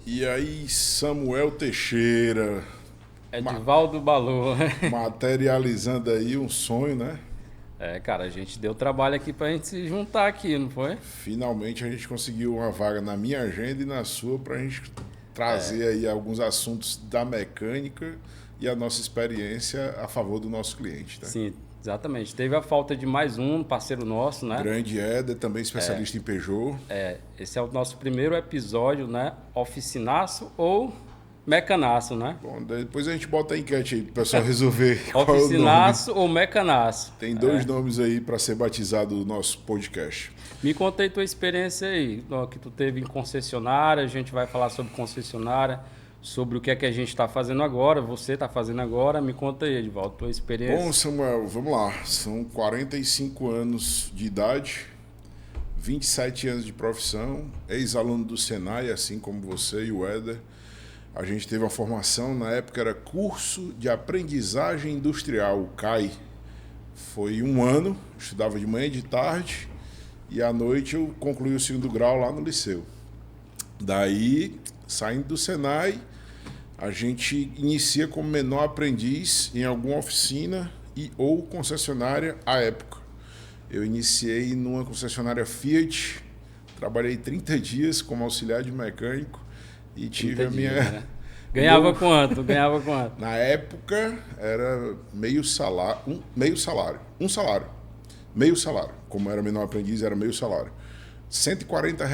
E aí, Samuel Teixeira, Edivaldo Balu. materializando aí um sonho, né? Cara, a gente deu trabalho aqui pra gente se juntar aqui, não foi? Finalmente a gente conseguiu uma vaga na minha agenda e na sua para a gente trazer aí alguns assuntos da mecânica e a nossa experiência a favor do nosso cliente, né? Sim, exatamente. Teve a falta de mais um parceiro nosso, né? Grande Éder, também especialista em Peugeot. Esse é o nosso primeiro episódio, né? Oficinaço ou mecanaço, né? Bom, depois a gente bota a enquete aí para o pessoal resolver qual é o nome. Oficinaço ou mecanaço. Tem dois nomes aí para ser batizado o nosso podcast. Me conta aí tua experiência aí, que tu teve em concessionária, a gente vai falar sobre concessionária, sobre o que é que a gente está fazendo agora, você está fazendo agora. Me conta aí, Edvaldo, tua experiência. Bom, Samuel, vamos lá. São 45 anos de idade, 27 anos de profissão, ex-aluno do Senai, assim como você e o Éder. A gente teve uma formação, na época era Curso de Aprendizagem Industrial, o CAI. Foi um ano, estudava de manhã e de tarde, e à noite eu concluí o segundo grau lá no liceu. Daí, saindo do Senai, a gente inicia como menor aprendiz em alguma oficina e ou concessionária à época. Eu iniciei numa concessionária Fiat, trabalhei 30 dias como auxiliar de mecânico e tive a minha... Né? Ganhava quanto? Ganhava quanto? Na época era meio salário. Meio salário. Como era menor aprendiz, era meio salário. R$ 140,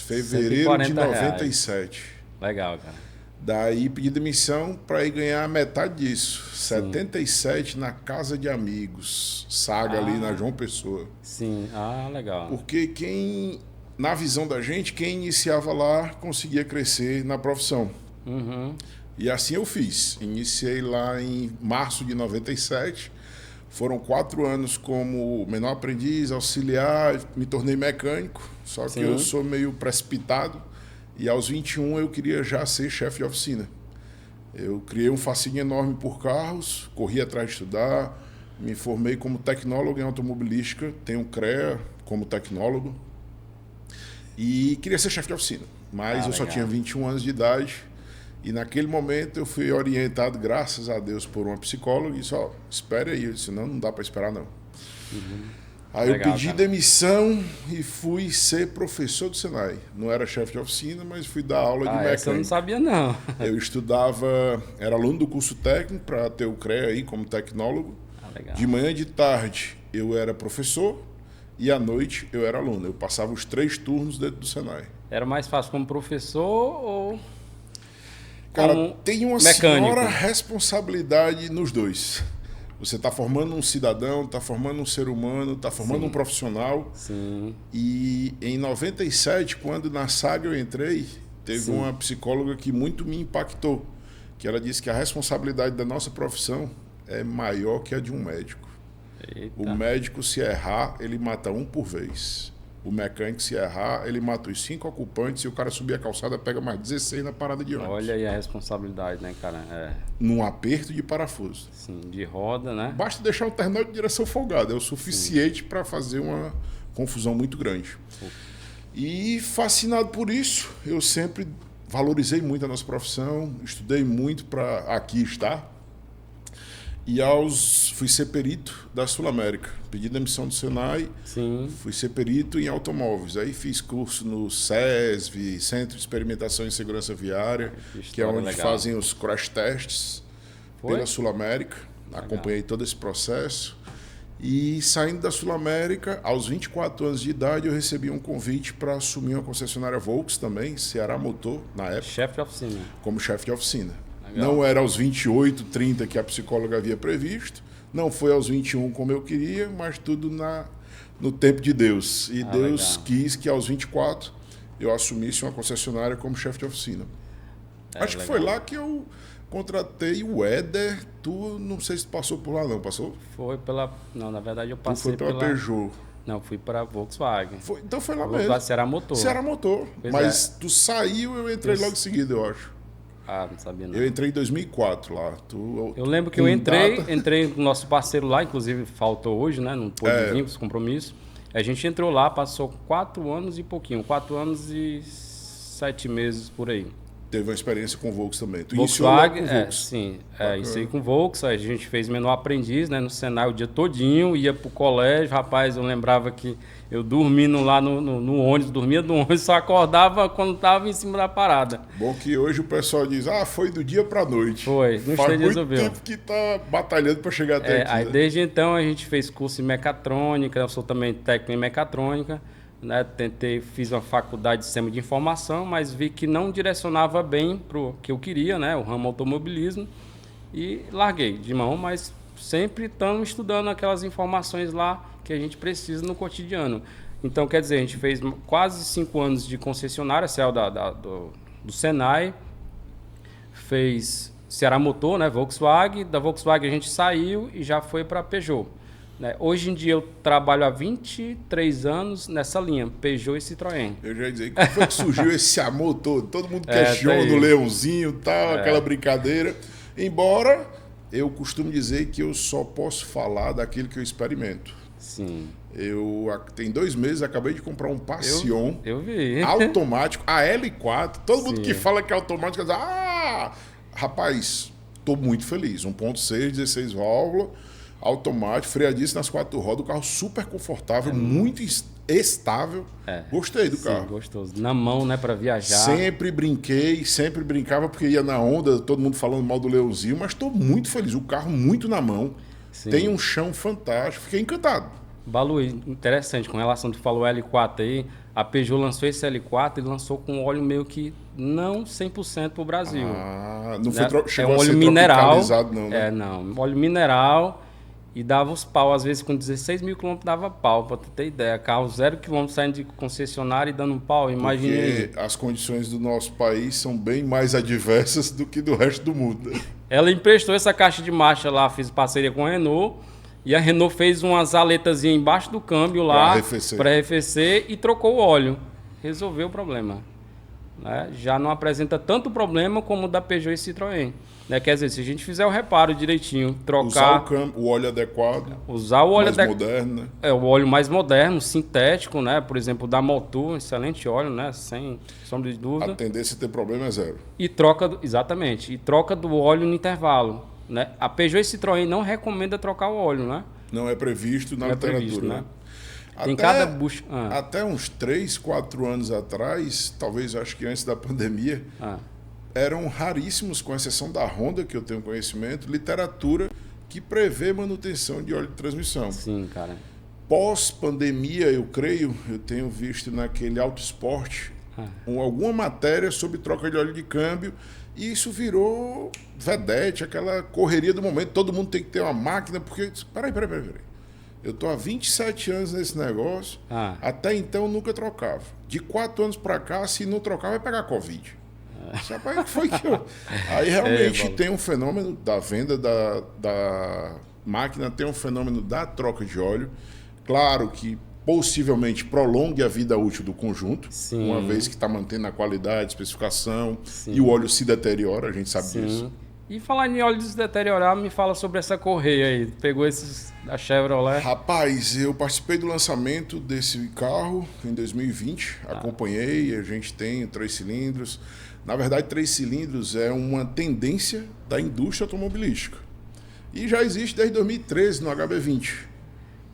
fevereiro de 97. Legal, cara. Daí pedi demissão para ir ganhar metade disso. 77 na Casa de Amigos, Saga ali na João Pessoa. Sim, legal. Porque na visão da gente, quem iniciava lá conseguia crescer na profissão. Uhum. E assim eu fiz. Iniciei lá em março de 97. Foram 4 anos como menor aprendiz, auxiliar, me tornei mecânico. Só que eu sou meio precipitado. E aos 21 eu queria já ser chefe de oficina. Eu criei um fascínio enorme por carros, corri atrás de estudar, me formei como tecnólogo em automobilística, tenho CREA como tecnólogo. E queria ser chefe de oficina. Mas eu só tinha 21 anos de idade. E naquele momento eu fui orientado, graças a Deus, por uma psicóloga e disse, espere aí, senão não dá para esperar não. Uhum. Aí legal, eu pedi demissão e fui ser professor do Senai. Não era chefe de oficina, mas fui dar aula de mecânica. Essa eu não sabia não. Eu estudava, era aluno do curso técnico para ter o CREA aí como tecnólogo. Legal. De manhã e de tarde eu era professor e à noite eu era aluno. Eu passava os 3 turnos dentro do Senai. Era mais fácil como professor ou... Cara, tem uma senhora responsabilidade nos dois. Você está formando um cidadão, está formando um ser humano, está formando um profissional. Sim. E em 97, quando na Saga eu entrei, teve uma psicóloga que muito me impactou. Que ela disse que a responsabilidade da nossa profissão é maior que a de um médico. Eita. O médico, se errar, ele mata um por vez. O mecânico, se errar, ele mata os 5 ocupantes e o cara subir a calçada pega mais 16 na parada de ônibus. Olha aí a responsabilidade, né, cara? Num aperto de parafuso. Sim, de roda, né? Basta deixar o terminal de direção folgado. É o suficiente para fazer uma confusão muito grande. E fascinado por isso, eu sempre valorizei muito a nossa profissão, estudei muito para aqui estar. E fui ser perito da Sul América. Pedi demissão do Senai, fui ser perito em automóveis. Aí fiz curso no SESV, Centro de Experimentação em Segurança Viária, que é onde fazem os crash tests pela Sul América. Acompanhei todo esse processo. E saindo da Sul América, aos 24 anos de idade, eu recebi um convite para assumir uma concessionária Volks também, Ceará Motor, na época. Chefe de oficina. Como chefe de oficina. Não era aos 28, 30 que a psicóloga havia previsto, não foi aos 21 como eu queria, mas tudo no tempo de Deus. E Deus quis que aos 24 eu assumisse uma concessionária como chefe de oficina. Acho que foi lá que eu contratei o Éder. Tu não sei se passou por lá não, passou? Foi pela... Não, na verdade eu passei pela Peugeot. Não, fui para Volkswagen. Então foi lá Volkswagen, mesmo. Ceará Motor. Ceará Motor. Mas tu saiu, eu entrei logo em seguida, eu acho. Não sabia não. Eu entrei em 2004 lá. Eu lembro que eu entrei com o nosso parceiro lá, inclusive faltou hoje, né? Não pôde vir com esse compromisso. A gente entrou lá, passou 4 anos e pouquinho, 4 anos e 7 meses por aí. Teve uma experiência com o Volks também. Tu Volkswagen, iniciou logo com o Volks. sim. Isso aí com o Volks, a gente fez menor aprendiz, né, no Senai o dia todinho, ia pro colégio. Rapaz, eu lembrava que eu dormindo lá no ônibus, dormia no ônibus, só acordava quando estava em cima da parada. Bom que hoje o pessoal diz, foi do dia pra noite. Foi, no Faz muito resolveu. tempo que tá batalhando para chegar até aqui. Aí né? desde então a gente fez curso em mecatrônica, eu sou também técnico em mecatrônica, né? Fiz uma faculdade de sistema de informação, mas vi que não direcionava bem para o que eu queria, né? O ramo automobilismo, e larguei de mão, mas sempre estamos estudando aquelas informações lá que a gente precisa no cotidiano. Então, quer dizer, a gente fez quase 5 anos de concessionária, saiu do Senai, fez Ceará Motor, né? Volkswagen, da Volkswagen a gente saiu e já foi para a Peugeot. Né? Hoje em dia eu trabalho há 23 anos nessa linha, Peugeot e Citroën. Eu já ia dizer, como foi que surgiu esse amor todo? Todo mundo questiona o leãozinho e tal, aquela brincadeira. Embora eu costumo dizer que eu só posso falar daquilo que eu experimento. Sim. Tem 2 meses, acabei de comprar um Passion eu vi. automático, a L4. Todo mundo Sim. que fala que é automático, diz, rapaz, estou muito feliz. 1.6, 16 válvulas, automático, freadiço nas 4 rodas, o carro super confortável, muito estável. Gostei do carro. Gostoso. Na mão, né, para viajar. Sempre brincava porque ia na onda, todo mundo falando mal do Leãozinho, mas estou muito feliz. O carro muito na mão, tem um chão fantástico, fiquei encantado. Balu, interessante, com relação, tu falou L4 aí, a Peugeot lançou esse L4 e lançou com óleo meio que não 100% para o Brasil. Não foi chegou um a óleo ser mineral, tropicalizado, não, né? Não, óleo mineral, e dava os pau, às vezes com 16 mil quilômetros dava pau, para tu ter ideia. Carro 0 quilômetro saindo de concessionária e dando um pau, imagine aí. Porque as condições do nosso país são bem mais adversas do que do resto do mundo. Ela emprestou essa caixa de marcha lá, fiz parceria com a Renault, e a Renault fez umas aletazinhas embaixo do câmbio lá, para arrefecer, e trocou o óleo. Resolveu o problema. Né? Já não apresenta tanto problema como o da Peugeot e Citroën. Né? Quer dizer, se a gente fizer o reparo direitinho, trocar... Usar o óleo adequado, usar o óleo mais moderno, né? O óleo mais moderno, sintético, né? Por exemplo, da Motul, excelente óleo, né? Sem sombra de dúvida. A tendência a ter problema é zero. E exatamente, e troca do óleo no intervalo. Né? A Peugeot e Citroën não recomenda trocar o óleo, né? Não é previsto na literatura. Né? Tem cada bucha. Até uns 3, 4 anos atrás, talvez acho que antes da pandemia, eram raríssimos, com exceção da Honda, que eu tenho conhecimento, literatura que prevê manutenção de óleo de transmissão. Sim, cara. Pós-pandemia, eu creio, eu tenho visto naquele Auto Sport alguma matéria sobre troca de óleo de câmbio, e isso virou vedete, aquela correria do momento. Todo mundo tem que ter uma máquina, porque... Peraí. Eu estou há 27 anos nesse negócio, até então nunca trocava. De 4 anos para cá, se não trocar, vai pegar Covid. Rapaz, foi que eu... Aí realmente tem um fenômeno da venda da máquina, tem um fenômeno da troca de óleo. Claro que possivelmente prolongue a vida útil do conjunto, uma vez que está mantendo a qualidade, especificação, e o óleo se deteriora, a gente sabe disso. E falar em óleo se deteriorar, me fala sobre essa correia aí. Pegou esses da Chevrolet? Rapaz, eu participei do lançamento desse carro em 2020, acompanhei, a gente tem 3 cilindros. Na verdade, 3 cilindros é uma tendência da indústria automobilística. E já existe desde 2013 no HB20.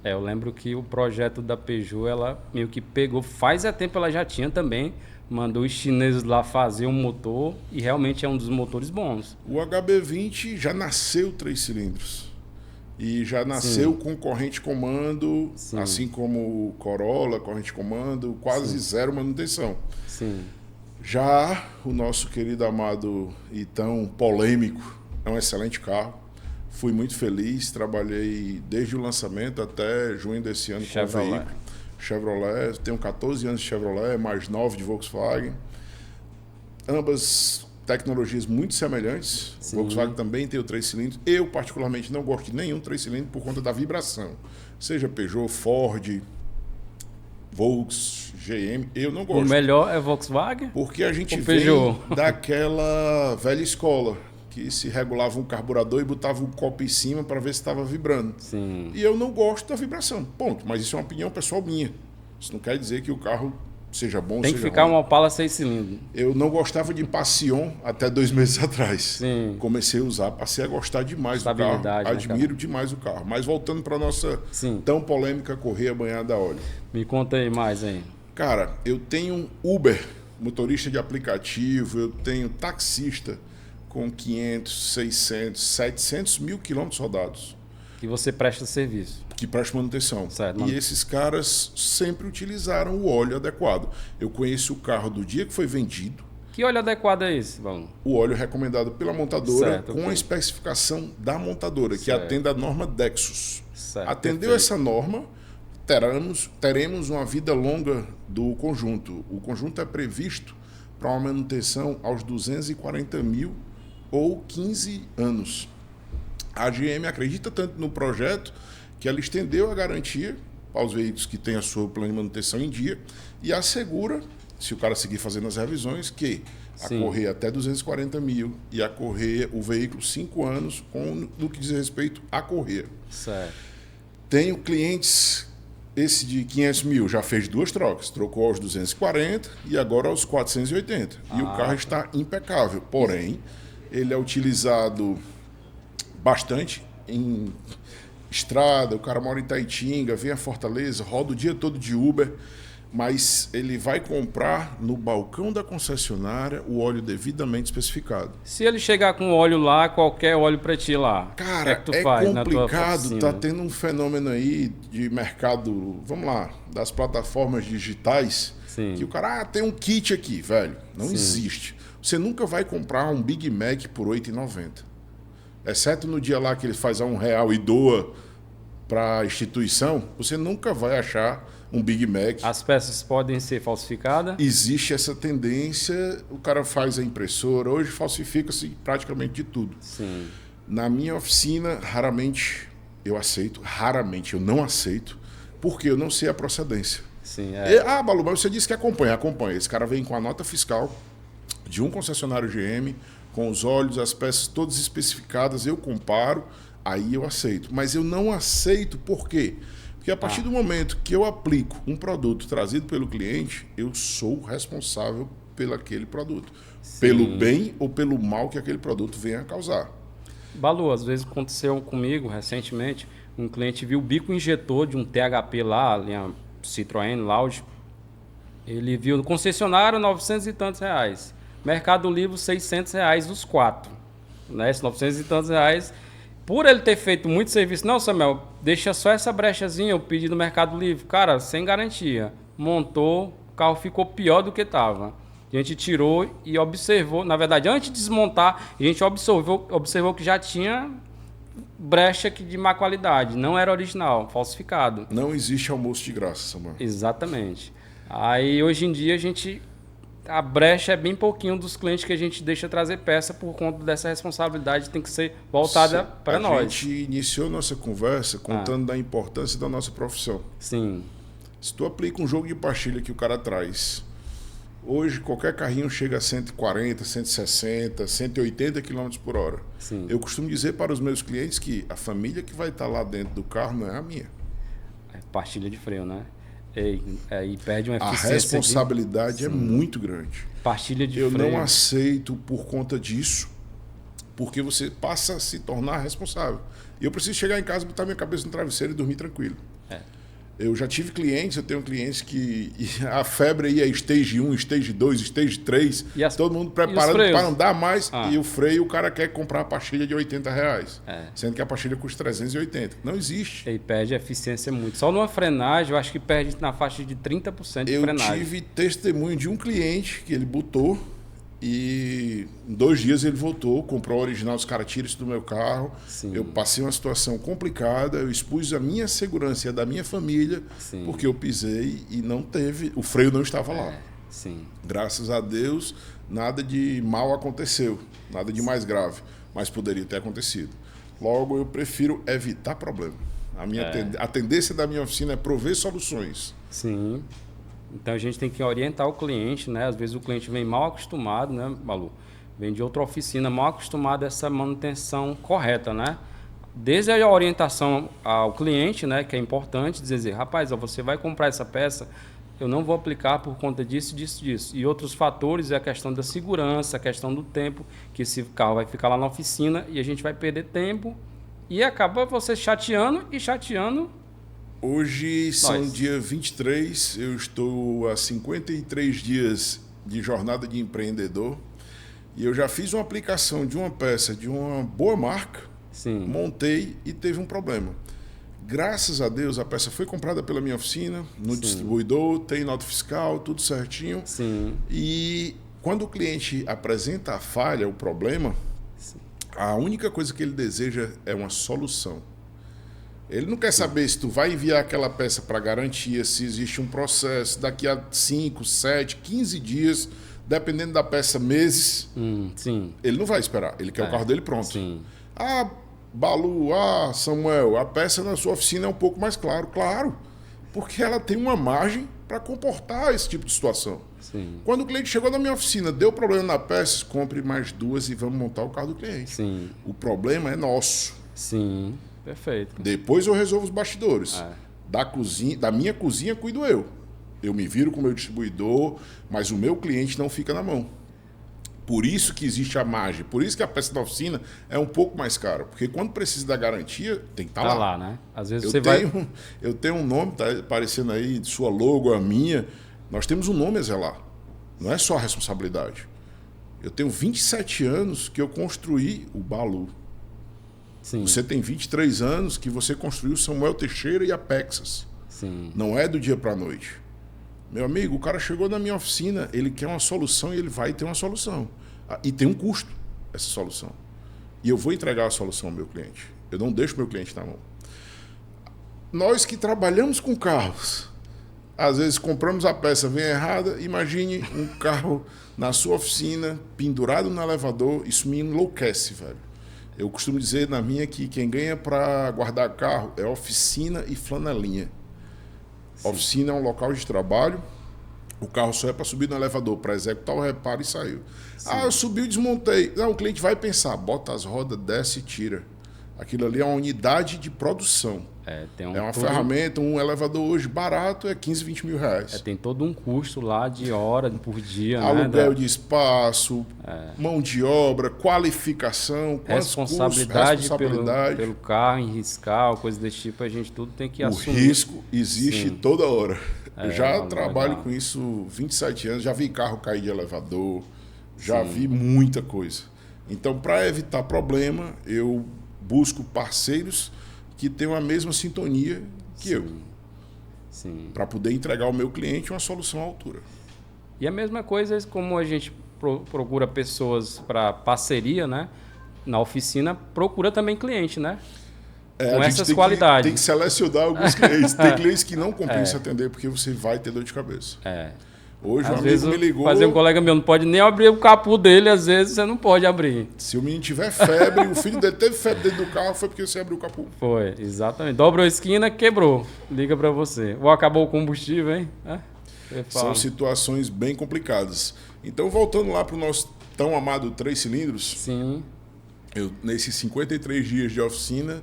Eu lembro que o projeto da Peugeot, ela meio que pegou, faz tempo ela já tinha também, mandou os chineses lá fazer um motor, e realmente é um dos motores bons. O HB20 já nasceu 3 cilindros. E já nasceu com corrente comando, assim como o Corolla, corrente comando, quase zero manutenção. Já o nosso querido amado e tão polêmico, é um excelente carro. Fui muito feliz, trabalhei desde o lançamento até junho desse ano com o veículo. Chevrolet, tenho 14 anos de Chevrolet, mais 9 de Volkswagen. Ambas tecnologias muito semelhantes. O Volkswagen também tem o 3 cilindros. Eu, particularmente, não gosto de nenhum 3 cilindros por conta da vibração. Seja Peugeot, Ford, Volks, GM, eu não gosto. O melhor é Volkswagen? Porque a gente vem daquela velha escola, que se regulava um carburador e botava um copo em cima para ver se estava vibrando. E eu não gosto da vibração, ponto. Mas isso é uma opinião pessoal minha. Isso não quer dizer que o carro seja bom, Tem seja que ficar ruim. uma Opala 6 cilindros. Eu não gostava de Passion até 2 meses atrás. Sim. Comecei a usar, passei a gostar demais do carro. Estabilidade, né, Admiro demais o carro. Mas voltando para nossa Sim. tão polêmica correia banhada a óleo. Me conta aí mais aí. Cara, eu tenho um Uber, motorista de aplicativo, eu tenho taxista com 500, 600, 700 mil quilômetros rodados. Que você presta serviço. Que presta manutenção. Certo, e esses caras sempre utilizaram o óleo adequado. Eu conheço o carro do dia que foi vendido. Que óleo adequado é esse, Valon? O óleo recomendado pela montadora, certo, com okay. a especificação da montadora, que certo. atende a norma Dexus. Certo, Atendeu perfeito. essa norma, teremos uma vida longa do conjunto. O conjunto é previsto para uma manutenção aos 240 mil ou 15 anos. A GM acredita tanto no projeto que ela estendeu a garantia para os veículos que têm a sua plano de manutenção em dia e assegura, se o cara seguir fazendo as revisões, que a correia até 240 mil e a correia, o veículo 5 anos, no que diz respeito à correia. Certo. Tenho clientes, esse de 500 mil já fez 2 trocas, trocou aos 240 e agora aos 480. E o carro está impecável, porém, ele é utilizado bastante em estrada, o cara mora em Itaitinga, vem a Fortaleza, roda o dia todo de Uber, mas ele vai comprar no balcão da concessionária o óleo devidamente especificado. Se ele chegar com óleo lá, qualquer óleo para ti lá, cara, que tu é faz complicado, tá tendo um fenômeno aí de mercado, vamos lá, das plataformas digitais, Sim. que o cara, tem um kit aqui, velho, não existe. Você nunca vai comprar um Big Mac por R$ 8,90. Exceto no dia lá que ele faz a R$1 e doa para a instituição, você nunca vai achar um Big Mac. As peças podem ser falsificadas? Existe essa tendência, o cara faz a impressora, hoje falsifica-se praticamente de tudo. Sim. Na minha oficina, raramente eu eu não aceito, porque eu não sei a procedência. Sim, Balu, mas você disse que acompanha. Esse cara vem com a nota fiscal de um concessionário GM, com os óleos, as peças todas especificadas, eu comparo, aí eu aceito. Mas eu não aceito por quê? Porque a partir do momento que eu aplico um produto trazido pelo cliente, eu sou responsável pelo aquele produto. Sim. Pelo bem ou pelo mal que aquele produto venha a causar. Balu, às vezes aconteceu comigo recentemente, um cliente viu o bico injetor de um THP lá, a linha Citroën Lounge. Ele viu no concessionário 900 e tantos reais. Mercado Livre, R$600 os 4. Né? Esses 900 e tantos reais. Por ele ter feito muito serviço, não, Samuel, deixa só essa brechazinha, eu pedi no Mercado Livre. Cara, sem garantia. Montou, o carro ficou pior do que estava. A gente tirou e observou. Na verdade, antes de desmontar, a gente observou que já tinha brecha de má qualidade. Não era original, falsificado. Não existe almoço de graça, Samuel. Exatamente. Aí, hoje em dia, a brecha é bem pouquinho dos clientes que a gente deixa trazer peça por conta dessa responsabilidade, tem que ser voltada para nós. A gente iniciou nossa conversa contando da importância da nossa profissão. Sim. Se tu aplica um jogo de pastilha que o cara traz, hoje qualquer carrinho chega a 140, 160, 180 km por hora. Sim. Eu costumo dizer para os meus clientes que a família que vai estar lá dentro do carro não é a minha. É pastilha de freio, né? E perde uma A eficiência. responsabilidade é muito grande. Pastilha de Eu freio. não aceito por conta disso, porque você passa a se tornar responsável. E eu preciso chegar em casa, botar minha cabeça no travesseiro e dormir tranquilo. Eu já tive clientes, eu tenho clientes que a febre aí é stage 1, stage 2, stage 3, todo mundo preparando para andar mais, e o freio o cara quer comprar a pastilha de R$80, sendo que a pastilha custa 380. Não existe. E perde eficiência muito. Só numa frenagem, eu acho que perde na faixa de 30% de frenagem. Eu tive testemunho de um cliente que ele botou e em 2 dias ele voltou, comprou o original, os caras tiram isso do meu carro. Sim. Eu passei uma situação complicada, eu expus a minha segurança e a da minha família, Sim. porque eu pisei e não teve, o freio não estava lá. Sim. Graças a Deus, nada de mal aconteceu, nada de mais grave, mas poderia ter acontecido. Logo, eu prefiro evitar problema. A tendência da minha oficina é prover soluções. Sim. Então a gente tem que orientar o cliente, né? Às vezes o cliente vem mal acostumado, né, Balu? Vem de outra oficina mal acostumado a essa manutenção correta, né? Desde a orientação ao cliente, né, que é importante dizer, rapaz, ó, você vai comprar essa peça, eu não vou aplicar por conta disso, disso, disso. E outros fatores é a questão da segurança, a questão do tempo, que esse carro vai ficar lá na oficina e a gente vai perder tempo e acaba você chateando e chateando. Hoje são dia 23, eu estou há 53 dias de jornada de empreendedor e eu já fiz uma aplicação de uma peça de uma boa marca, Sim. montei e teve um problema. Graças a Deus, a peça foi comprada pela minha oficina, no distribuidor, tem nota fiscal, tudo certinho. Sim. E quando o cliente apresenta a falha, o problema, a única coisa que ele deseja é uma solução. Ele não quer saber se tu vai enviar aquela peça para garantia, se existe um processo, daqui a 5, 7, 15 dias, dependendo da peça, meses. Sim. Ele não vai esperar, ele quer o carro dele pronto. Sim. Balu, Samuel, a peça na sua oficina é um pouco mais claro. Claro, porque ela tem uma margem para comportar esse tipo de situação. Sim. Quando o cliente chegou na minha oficina, deu problema na peça, compre mais 2 e vamos montar o carro do cliente. Sim. O problema é nosso. Sim, perfeito. Depois eu resolvo os bastidores. Da minha cozinha cuido eu. Eu me viro com o meu distribuidor, mas o meu cliente não fica na mão. Por isso que existe a margem, por isso que a peça da oficina é um pouco mais cara, porque quando precisa da garantia, tem que estar lá. Lá, né? Às vezes Eu tenho um nome, tá aparecendo aí, sua logo, a minha. Nós temos um nome a zelar. Não é só a responsabilidade. Eu tenho 27 anos que eu construí o Balu. Sim. Você tem 23 anos que você construiu Samuel Teixeira e a Pexas. Sim. Não é do dia para a noite. Meu amigo, o cara chegou na minha oficina, ele quer uma solução e ele vai ter uma solução. E tem um custo essa solução. E eu vou entregar a solução ao meu cliente. Eu não deixo meu cliente na mão. Nós que trabalhamos com carros, às vezes compramos a peça, vem errada, imagine um carro na sua oficina, pendurado no elevador, isso me enlouquece, velho. Eu costumo dizer na minha que quem ganha para guardar carro é oficina e flanelinha. A oficina é um local de trabalho, o carro só é para subir no elevador, para executar o reparo e saiu. Eu subi e desmontei. Não, o cliente vai pensar, bota as rodas, desce e tira. Aquilo ali é uma unidade de produção. É uma ferramenta, um elevador hoje barato é 15, 20 mil reais. Tem todo um custo lá de hora por dia. Aluguel de espaço, mão de obra, qualificação, responsabilidade pelo carro, em riscar, coisa desse tipo, a gente tudo tem que assumir. O risco existe toda hora. Eu já trabalho com isso 27 anos, já vi carro cair de elevador, já vi muita coisa. Então, para evitar problema, eu busco parceiros que tenham a mesma sintonia que eu. Sim. Para poder entregar ao meu cliente uma solução à altura. E a mesma coisa como a gente procura pessoas para parceria, né? Na oficina, procura também cliente, né? Com essas qualidades. Tem que selecionar alguns clientes. Tem clientes que não compensa atender porque você vai ter dor de cabeça. Hoje um amigo me ligou... Fazer um colega meu não pode nem abrir o capô dele, às vezes você não pode abrir. Se o menino tiver febre, o filho dele teve febre dentro do carro, foi porque você abriu o capô. Foi, exatamente. Dobrou a esquina, quebrou. Liga para você. Ou acabou o combustível, hein? São situações bem complicadas. Então, voltando lá para o nosso tão amado 3 cilindros. Sim. Nesses 53 dias de oficina,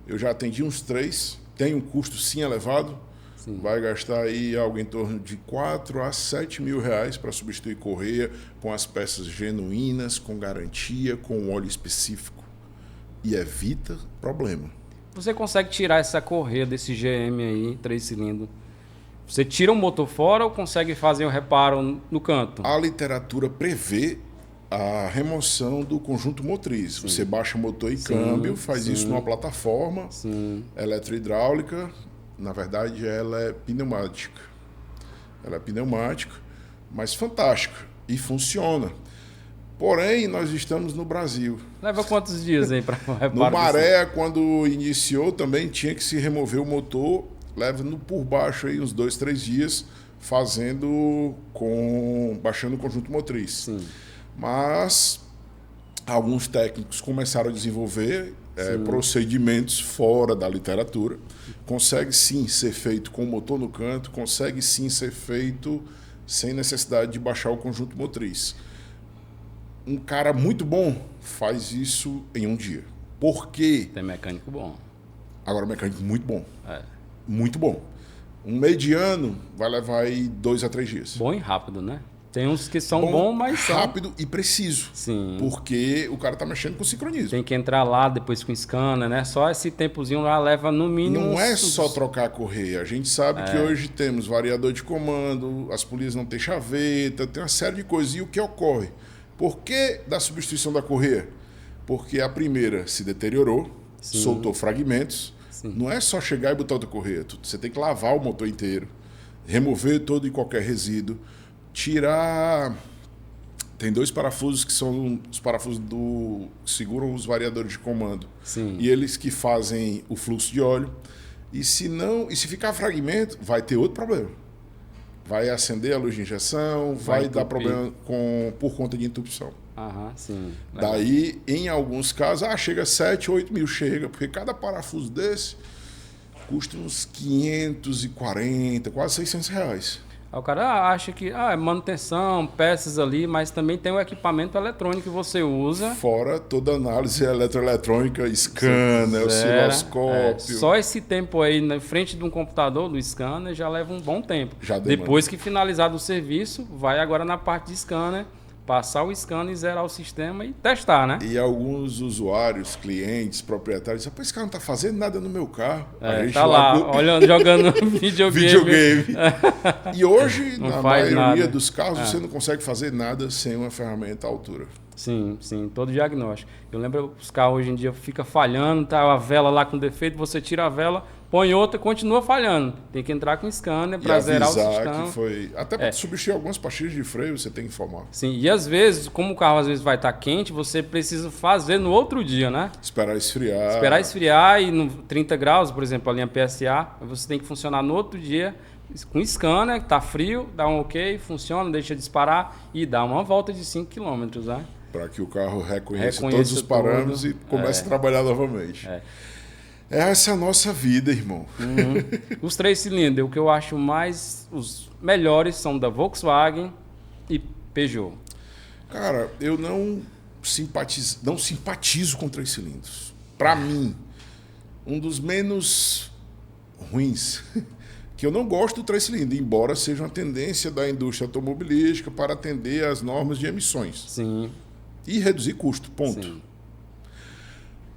eu já atendi uns 3. Tem um custo sim elevado. Sim. Vai gastar aí algo em torno de 4 a 7 mil reais para substituir correia com as peças genuínas, com garantia, com óleo específico. E evita problema. Você consegue tirar essa correia desse GM aí, 3 cilindros? Você tira o motor fora ou consegue fazer o reparo no canto? A literatura prevê a remoção do conjunto motriz. Sim. Você baixa motor e câmbio, faz isso numa plataforma eletrohidráulica. Na verdade, ela é pneumática. Ela é pneumática, mas fantástica e funciona. Porém, nós estamos no Brasil. Leva quantos dias aí para reparar? No Maré, quando iniciou, também tinha que se remover o motor. Leva por baixo aí uns 2, 3 dias baixando o conjunto motriz. Sim. Mas alguns técnicos começaram a desenvolver procedimentos fora da literatura. Consegue sim ser feito com o motor no canto, consegue sim ser feito sem necessidade de baixar o conjunto motriz. Um cara muito bom faz isso em um dia. Por quê? Tem mecânico bom. Agora, mecânico muito bom. É. Muito bom. Um mediano vai levar aí 2 a 3 dias. Bom e rápido, né? Tem uns que são bons, mas são... rápido e preciso. Sim. Porque o cara tá mexendo com sincronismo. Tem que entrar lá depois com scanner, né? Só esse tempozinho lá leva no mínimo... Não é só trocar a correia. A gente sabe que hoje temos variador de comando, as polícias não têm chaveta, tem uma série de coisas. E o que ocorre? Por que da substituição da correia? Porque a primeira se deteriorou, soltou fragmentos. Sim. Não é só chegar e botar outra correia. Você tem que lavar o motor inteiro, remover todo e qualquer resíduo, tirar... Tem 2 parafusos que são os parafusos que seguram os variadores de comando. Sim. E eles que fazem o fluxo de óleo. E se ficar fragmento, vai ter outro problema. Vai acender a luz de injeção, vai dar problema por conta de entupição. Sim. Daí, em alguns casos, chega a 7, 8 mil, chega, porque cada parafuso desse custa uns 540, quase 600 reais. Aí o cara acha que é manutenção, peças ali, mas também tem o equipamento eletrônico que você usa. Fora toda a análise eletroeletrônica, scanner, osciloscópio. Só esse tempo aí na frente de um computador, do scanner, já leva um bom tempo. Já depois que finalizado o serviço, vai agora na parte de scanner, passar o scanner e zerar o sistema e testar, né? E alguns usuários, clientes, proprietários dizem, esse cara não tá fazendo nada no meu carro. A gente tá lá, olhando, jogando videogame. E hoje, na maioria nada dos carros, você não consegue fazer nada sem uma ferramenta à altura. Sim, todo diagnóstico. Eu lembro os carros hoje em dia ficam falhando, tá a vela lá com defeito, você tira a vela, põe outra, continua falhando. Tem que entrar com scanner para zerar o sistema. Que foi... Até para substituir algumas pastilhas de freio, você tem que informar. Sim, e às vezes, como o carro às vezes vai estar quente, você precisa fazer no outro dia, né? Esperar esfriar. Esperar esfriar e no 30 graus, por exemplo, a linha PSA, você tem que funcionar no outro dia com scanner, que tá frio, dá um ok, funciona, deixa disparar e dá uma volta de 5 km, né? Para que o carro reconheça todos os parâmetros e comece a trabalhar novamente. Essa é a nossa vida, irmão. Os 3 cilindros, o que eu acho os melhores são da Volkswagen e Peugeot. Cara, eu não simpatizo com 3 cilindros. Para mim, um dos menos ruins, que eu não gosto do 3 cilindros, embora seja uma tendência da indústria automobilística para atender às normas de emissões. Sim. E reduzir custo, ponto. Sim.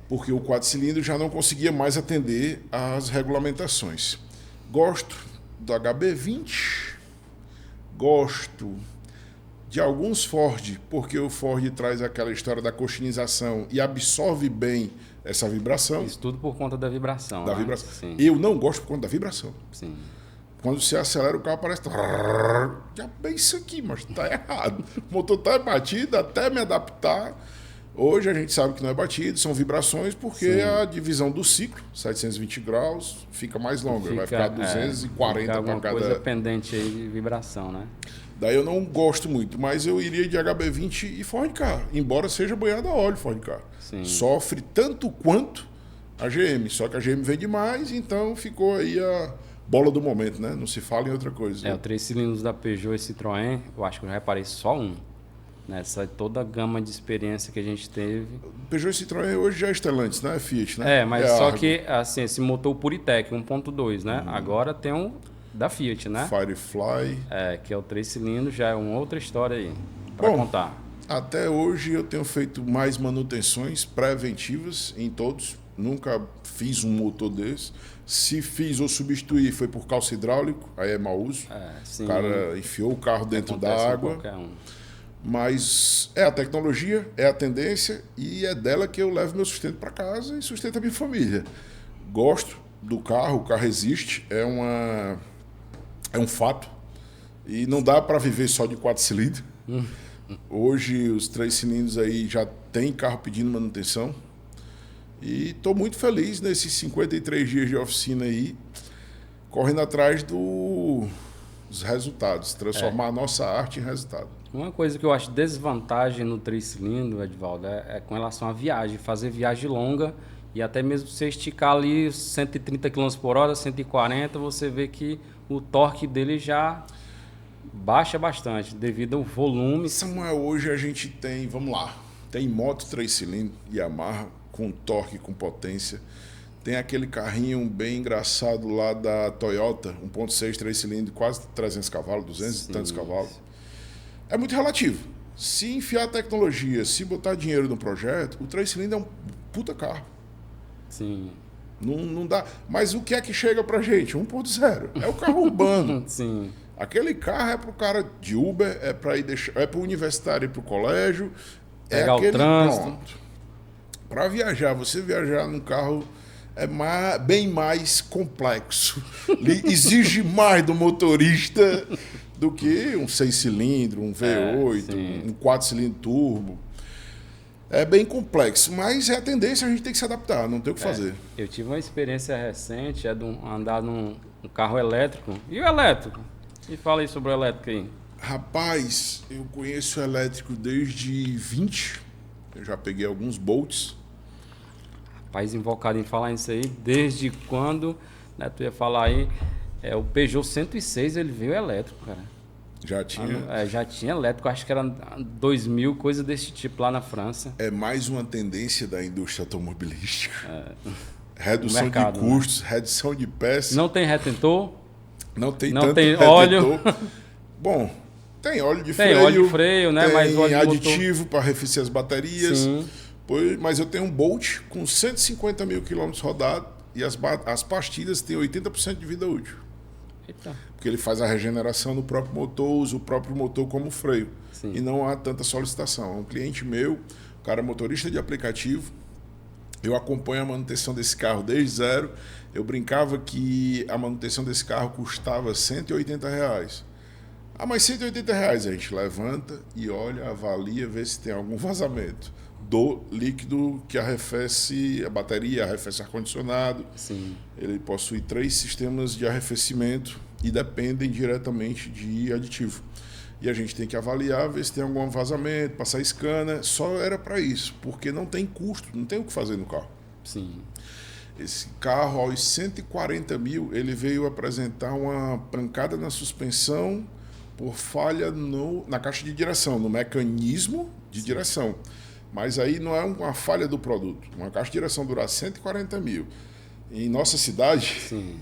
Porque o 4 cilindros já não conseguia mais atender às regulamentações. Gosto do HB20, gosto de alguns Ford, porque o Ford traz aquela história da cochinização e absorve bem essa vibração. Isso tudo por conta da vibração. Vibração. Sim. Eu não gosto por conta da vibração. Sim. Quando você acelera, o carro parece... Já bem isso aqui, mas tá errado. O motor tá batido, até me adaptar. Hoje a gente sabe que não é batido, são vibrações, porque a divisão do ciclo, 720 graus, fica mais longa. Vai ficar 240 para cada... coisa pendente aí de vibração, né? Daí eu não gosto muito, mas eu iria de HB20 e Ford Ka, embora seja banhado a óleo Ford Ka. Sofre tanto quanto a GM, só que a GM vende mais, então ficou aí a bola do momento, né? Não se fala em outra coisa. Os 3 cilindros da Peugeot e Citroën, eu acho que eu reparei só um. Nessa toda a gama de experiência que a gente teve. Peugeot e Citroën hoje já é Stellantis, né? É Fiat, né? Mas só que assim, esse motor Puritec 1.2, né? Agora tem um da Fiat, né? Firefly. Que é o 3 cilindros, já é uma outra história aí para contar. Até hoje eu tenho feito mais manutenções preventivas em todos. Nunca fiz um motor desse. Se fiz ou substituí foi por calço hidráulico, aí é mau uso. O cara enfiou o carro dentro da água. Mas é a tecnologia, é a tendência e é dela que eu levo meu sustento para casa e sustento a minha família. Gosto do carro, o carro existe, é um fato. E não dá para viver só de 4 cilindros. Hoje os 3 cilindros aí já tem carro pedindo manutenção. E estou muito feliz nesses 53 dias de oficina aí, correndo atrás dos resultados, transformar a nossa arte em resultado. Uma coisa que eu acho desvantagem no 3 cilindros, Edvaldo, é com relação à viagem, fazer viagem longa e até mesmo você esticar ali 130 km por hora, 140, você vê que o torque dele já baixa bastante devido ao volume. Samuel, hoje a gente tem, vamos lá, tem moto 3 cilindros, Yamaha, com torque, com potência. Tem aquele carrinho bem engraçado lá da Toyota, 1.6, 3 cilindros, quase 300 cavalos, 200 e tantos cavalos. É muito relativo. Se enfiar tecnologia, se botar dinheiro no projeto, o 3 cilindros é um puta carro. Sim. Não dá. Mas o que é que chega pra gente? 1.0. É o carro urbano. Sim. Aquele carro é pro cara de Uber, é para ir deixar, é pro universitário ir pro colégio, Pegar é aquele o trânsito. pronto. Para viajar, você viajar num carro é bem mais complexo. Exige mais do motorista do que um 6 cilindros, um V8, um 4 cilindros turbo. É bem complexo, mas é a tendência, a gente tem que se adaptar, não tem o que fazer. Eu tive uma experiência recente, de andar num carro elétrico. E o elétrico? Me fala aí sobre o elétrico aí. Rapaz, eu conheço o elétrico desde 20. Eu já peguei alguns Bolts. Rapaz, invocado em falar isso aí, desde quando, né, tu ia falar aí, o Peugeot 106, ele veio elétrico, cara. Já tinha? Já tinha elétrico, acho que era 2000, coisa desse tipo lá na França. É mais uma tendência da indústria automobilística. Redução mercado, de custos, né? Redução de peças. Não tem retentor? Não tem não tanto tem retentor. óleo? Bom, tem óleo de tem freio. Tem óleo de freio, né? Tem mas óleo aditivo para arrefecer as baterias. Sim. Mas eu tenho um Bolt com 150 mil quilômetros rodados e as pastilhas têm 80% de vida útil. Eita. Porque ele faz a regeneração no próprio motor, usa o próprio motor como freio. Sim. E não há tanta solicitação. É um cliente meu, o cara é motorista de aplicativo. Eu acompanho a manutenção desse carro desde zero. Eu brincava que a manutenção desse carro custava R$180. Ah, mas R$180 a gente levanta e olha, avalia, vê se tem algum vazamento do líquido que arrefece a bateria, arrefece ar-condicionado. Sim. Ele possui 3 sistemas de arrefecimento e dependem diretamente de aditivo. E a gente tem que avaliar, ver se tem algum vazamento, passar scanner. Só era para isso, porque não tem custo, não tem o que fazer no carro. Sim. Esse carro, aos 140 mil, ele veio apresentar uma pancada na suspensão por falha na caixa de direção, no mecanismo de direção. Mas aí não é uma falha do produto. Uma caixa de direção durar 140 mil. Em nossa cidade, Sim.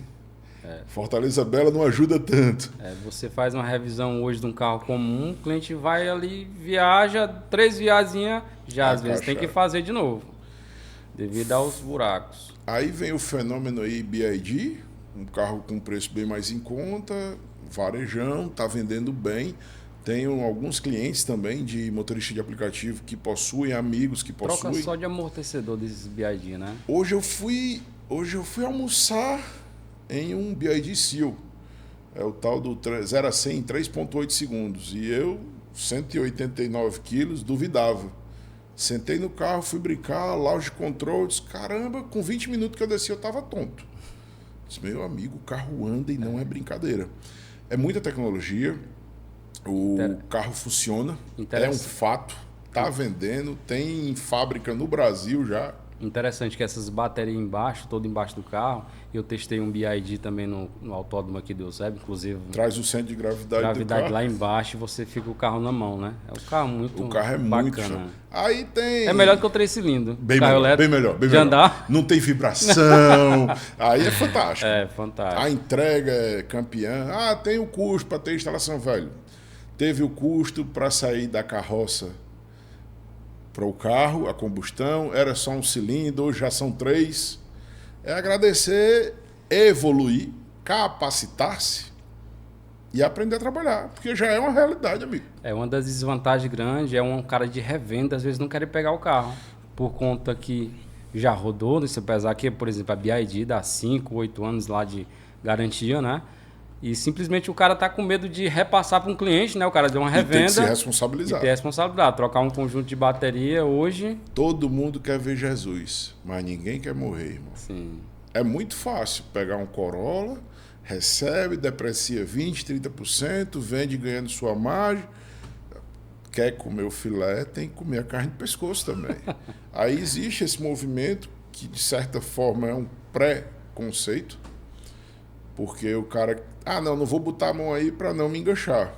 Fortaleza Bela não ajuda tanto. Você faz uma revisão hoje de um carro comum, o cliente vai ali, viaja, 3 viagens, já às vezes tem que fazer de novo, devido aos buracos. Aí vem o fenômeno aí BYD, um carro com preço bem mais em conta, varejão, está vendendo bem. Tenho alguns clientes também de motorista de aplicativo que possuem, amigos que possuem. Troca só de amortecedor desses BYD, né? Hoje eu fui almoçar em um BYD Seal. É o tal do 0 a 100 em 3,8 segundos. E eu, 189 quilos, duvidava. Sentei no carro, fui brincar, lounge control, disse, caramba, com 20 minutos que eu desci eu estava tonto. Disse, meu amigo, o carro anda e não é brincadeira. É muita tecnologia. O carro funciona, é um fato, está vendendo, tem fábrica no Brasil já. Interessante que essas baterias embaixo, todo embaixo do carro, eu testei um BYD também no autódromo aqui do Eusébio, inclusive. Traz o centro de gravidade do carro. Lá embaixo e você fica o carro na mão, né? É um carro muito bacana. O carro é muito bacana. Aí tem... É melhor que o 3 cilindros. Bem melhor. Andar. Não tem vibração. Aí é fantástico. É fantástico. A entrega é campeã. Ah, tem o custo para ter instalação, velho. Teve o custo para sair da carroça para o carro, a combustão, era só um cilindro, hoje já são 3. É agradecer, evoluir, capacitar-se e aprender a trabalhar, porque já é uma realidade, amigo. É uma das desvantagens grandes, é um cara de revenda, às vezes não quer pegar o carro, por conta que já rodou, né? Se apesar que, por exemplo, a BYD dá 5, 8 anos lá de garantia, né? E simplesmente o cara tá com medo de repassar para um cliente, né? O cara deu uma revenda. E tem que se responsabilizar. E ter responsabilidade. Trocar um conjunto de bateria hoje... Todo mundo quer ver Jesus, mas ninguém quer morrer, irmão. Sim. É muito fácil pegar um Corolla, recebe, deprecia 20%, 30%, vende ganhando sua margem. Quer comer o filé, tem que comer a carne do pescoço também. Aí existe esse movimento que, de certa forma, é um pré-conceito, porque o cara... Ah, não vou botar a mão aí para não me enganchar.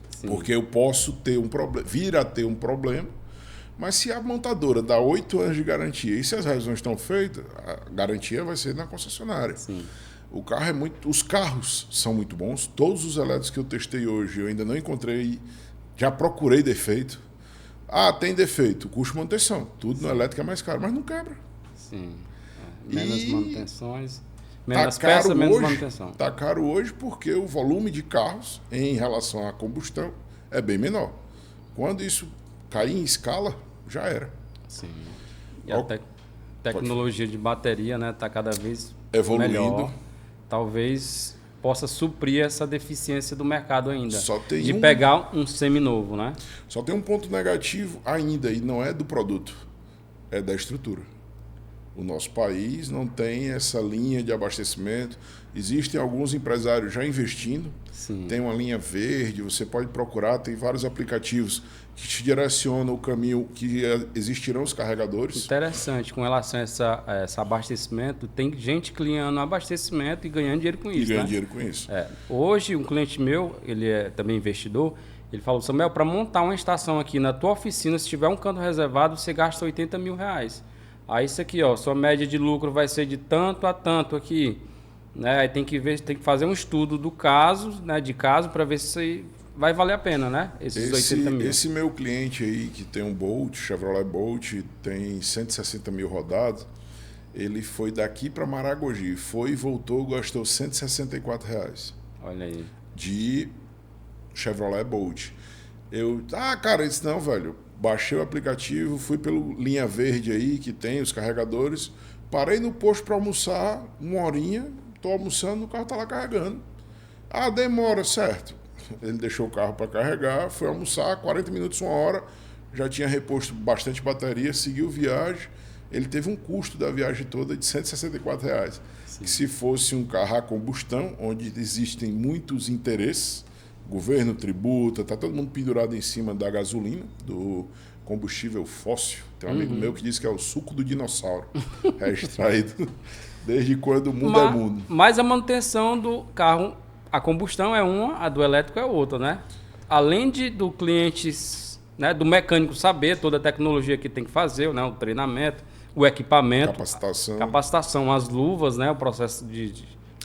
Sim. Porque eu posso ter um problema, vir a ter um problema, Mas se a montadora dá 8 anos de garantia e se as revisões estão feitas, a garantia vai ser na concessionária. Sim. O carro é muito, os carros são muito bons. Todos os elétricos que eu testei hoje, eu ainda não encontrei, já procurei defeito. Ah, tem defeito, custo de manutenção. Tudo no elétrico é mais caro, mas não quebra. Sim. Menos manutenções, Tá menos peça, menos hoje, manutenção. tá caro hoje porque o volume de carros em relação à combustão é bem menor. Quando isso cair em escala, já era. Sim. E a tecnologia de bateria, né, tá cada vez evoluindo. Melhor. Talvez possa suprir essa deficiência do mercado ainda. Só tem de pegar um seminovo, né? Só tem um ponto negativo ainda, e não é do produto, é da estrutura. O nosso país não tem essa linha de abastecimento. Existem alguns empresários já investindo. Sim. Tem uma linha verde, você pode procurar, tem vários aplicativos que te direcionam o caminho que existirão os carregadores. Interessante, com relação a esse abastecimento, tem gente criando abastecimento e ganhando dinheiro com isso. E ganhando dinheiro com isso. Hoje, um cliente meu, ele é também investidor, ele falou, Samuel, para montar uma estação aqui na tua oficina, se tiver um canto reservado, você gasta R$80 mil. Aí isso aqui, ó, sua média de lucro vai ser de tanto a tanto aqui. Né? Aí tem que ver, tem que fazer um estudo do caso, né, de caso, para ver se vai valer a pena, né? Esses 80 mil. Esse meu cliente aí, que tem um Bolt, Chevrolet Bolt, tem 160 mil rodados, ele foi daqui para Maragogi, foi e voltou, gastou R$164. Olha aí. De Chevrolet Bolt. Cara, eu disse, não, velho, baixei o aplicativo, fui pelo Linha Verde aí, que tem os carregadores, parei no posto para almoçar, 1 horinha, tô almoçando, o carro tá lá carregando. Ah, demora, certo. Ele deixou o carro para carregar, foi almoçar, 40 minutos, 1 hora, já tinha reposto bastante bateria, seguiu viagem. Ele teve um custo da viagem toda de R$164. Que se fosse um carro a combustão, onde existem muitos interesses, governo tributa, tá todo mundo pendurado em cima da gasolina, do combustível fóssil. Tem um amigo meu que diz que é o suco do dinossauro. É extraído desde quando o mundo é mundo. Mas a manutenção do carro, a combustão é uma, a do elétrico é outra, né? Além do cliente, né, do mecânico saber toda a tecnologia que tem que fazer, né, o treinamento, o equipamento, capacitação, as luvas, né, o processo de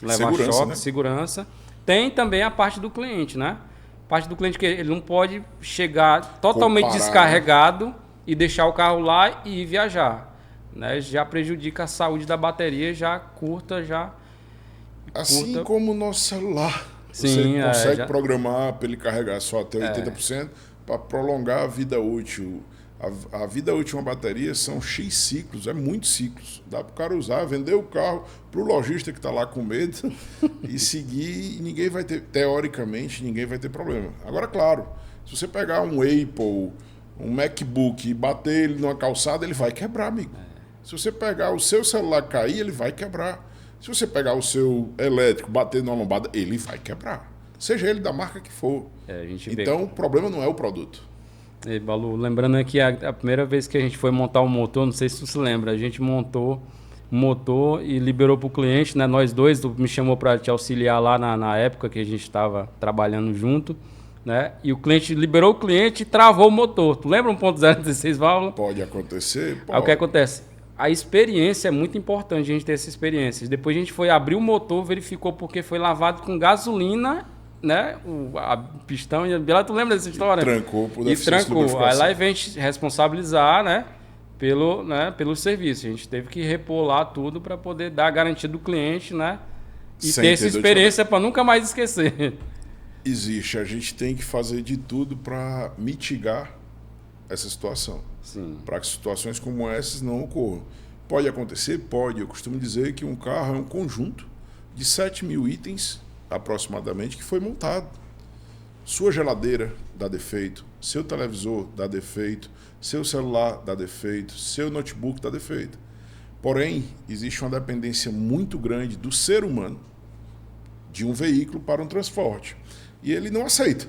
levar segurança, choque, né? segurança. Tem também a parte do cliente, né? A parte do cliente que ele não pode chegar totalmente descarregado e deixar o carro lá e ir viajar, né? Já prejudica a saúde da bateria, já curta, Assim como o nosso celular. Sim, você consegue programar para ele carregar só até 80% para prolongar a vida útil. A vida útil de uma bateria são X ciclos, é muitos ciclos. Dá para o cara usar, vender o carro para o lojista que está lá com medo e seguir, e ninguém vai ter, teoricamente, ninguém vai ter problema. Agora, claro, se você pegar um Apple, um MacBook e bater ele numa calçada, ele vai quebrar, amigo. Se você pegar o seu celular cair, ele vai quebrar. Se você pegar o seu elétrico, bater numa lombada, ele vai quebrar. Seja ele da marca que for. Então, o problema não é o produto. E, Balu, lembrando aqui, a primeira vez que a gente foi montar o motor, não sei se você se lembra, a gente montou o motor e liberou para o cliente, né? Nós dois, tu me chamou para te auxiliar lá na época que a gente estava trabalhando junto, né? E o cliente liberou o cliente e travou o motor. Tu lembra 1.016 válvula? Pode acontecer, pode. Aí o que acontece? A experiência é muito importante a gente ter essa experiência. Depois a gente foi abrir o motor, verificou porque foi lavado com gasolina, né? A pistão e a... Tu lembra dessa história? E trancou por deficiência de lubrificação. Aí lá e vem a gente responsabilizar, né? Pelo serviço. A gente teve que repor lá tudo para poder dar a garantia do cliente, né? E ter essa experiência para nunca mais esquecer. Existe. A gente tem que fazer de tudo para mitigar essa situação. Para que situações como essas não ocorram. Pode acontecer? Pode. Eu costumo dizer que um carro é um conjunto de 7 mil itens, aproximadamente, que foi montado. Sua geladeira dá defeito, seu televisor dá defeito, seu celular dá defeito, seu notebook dá defeito. Porém, existe uma dependência muito grande do ser humano de um veículo para um transporte. E ele não aceita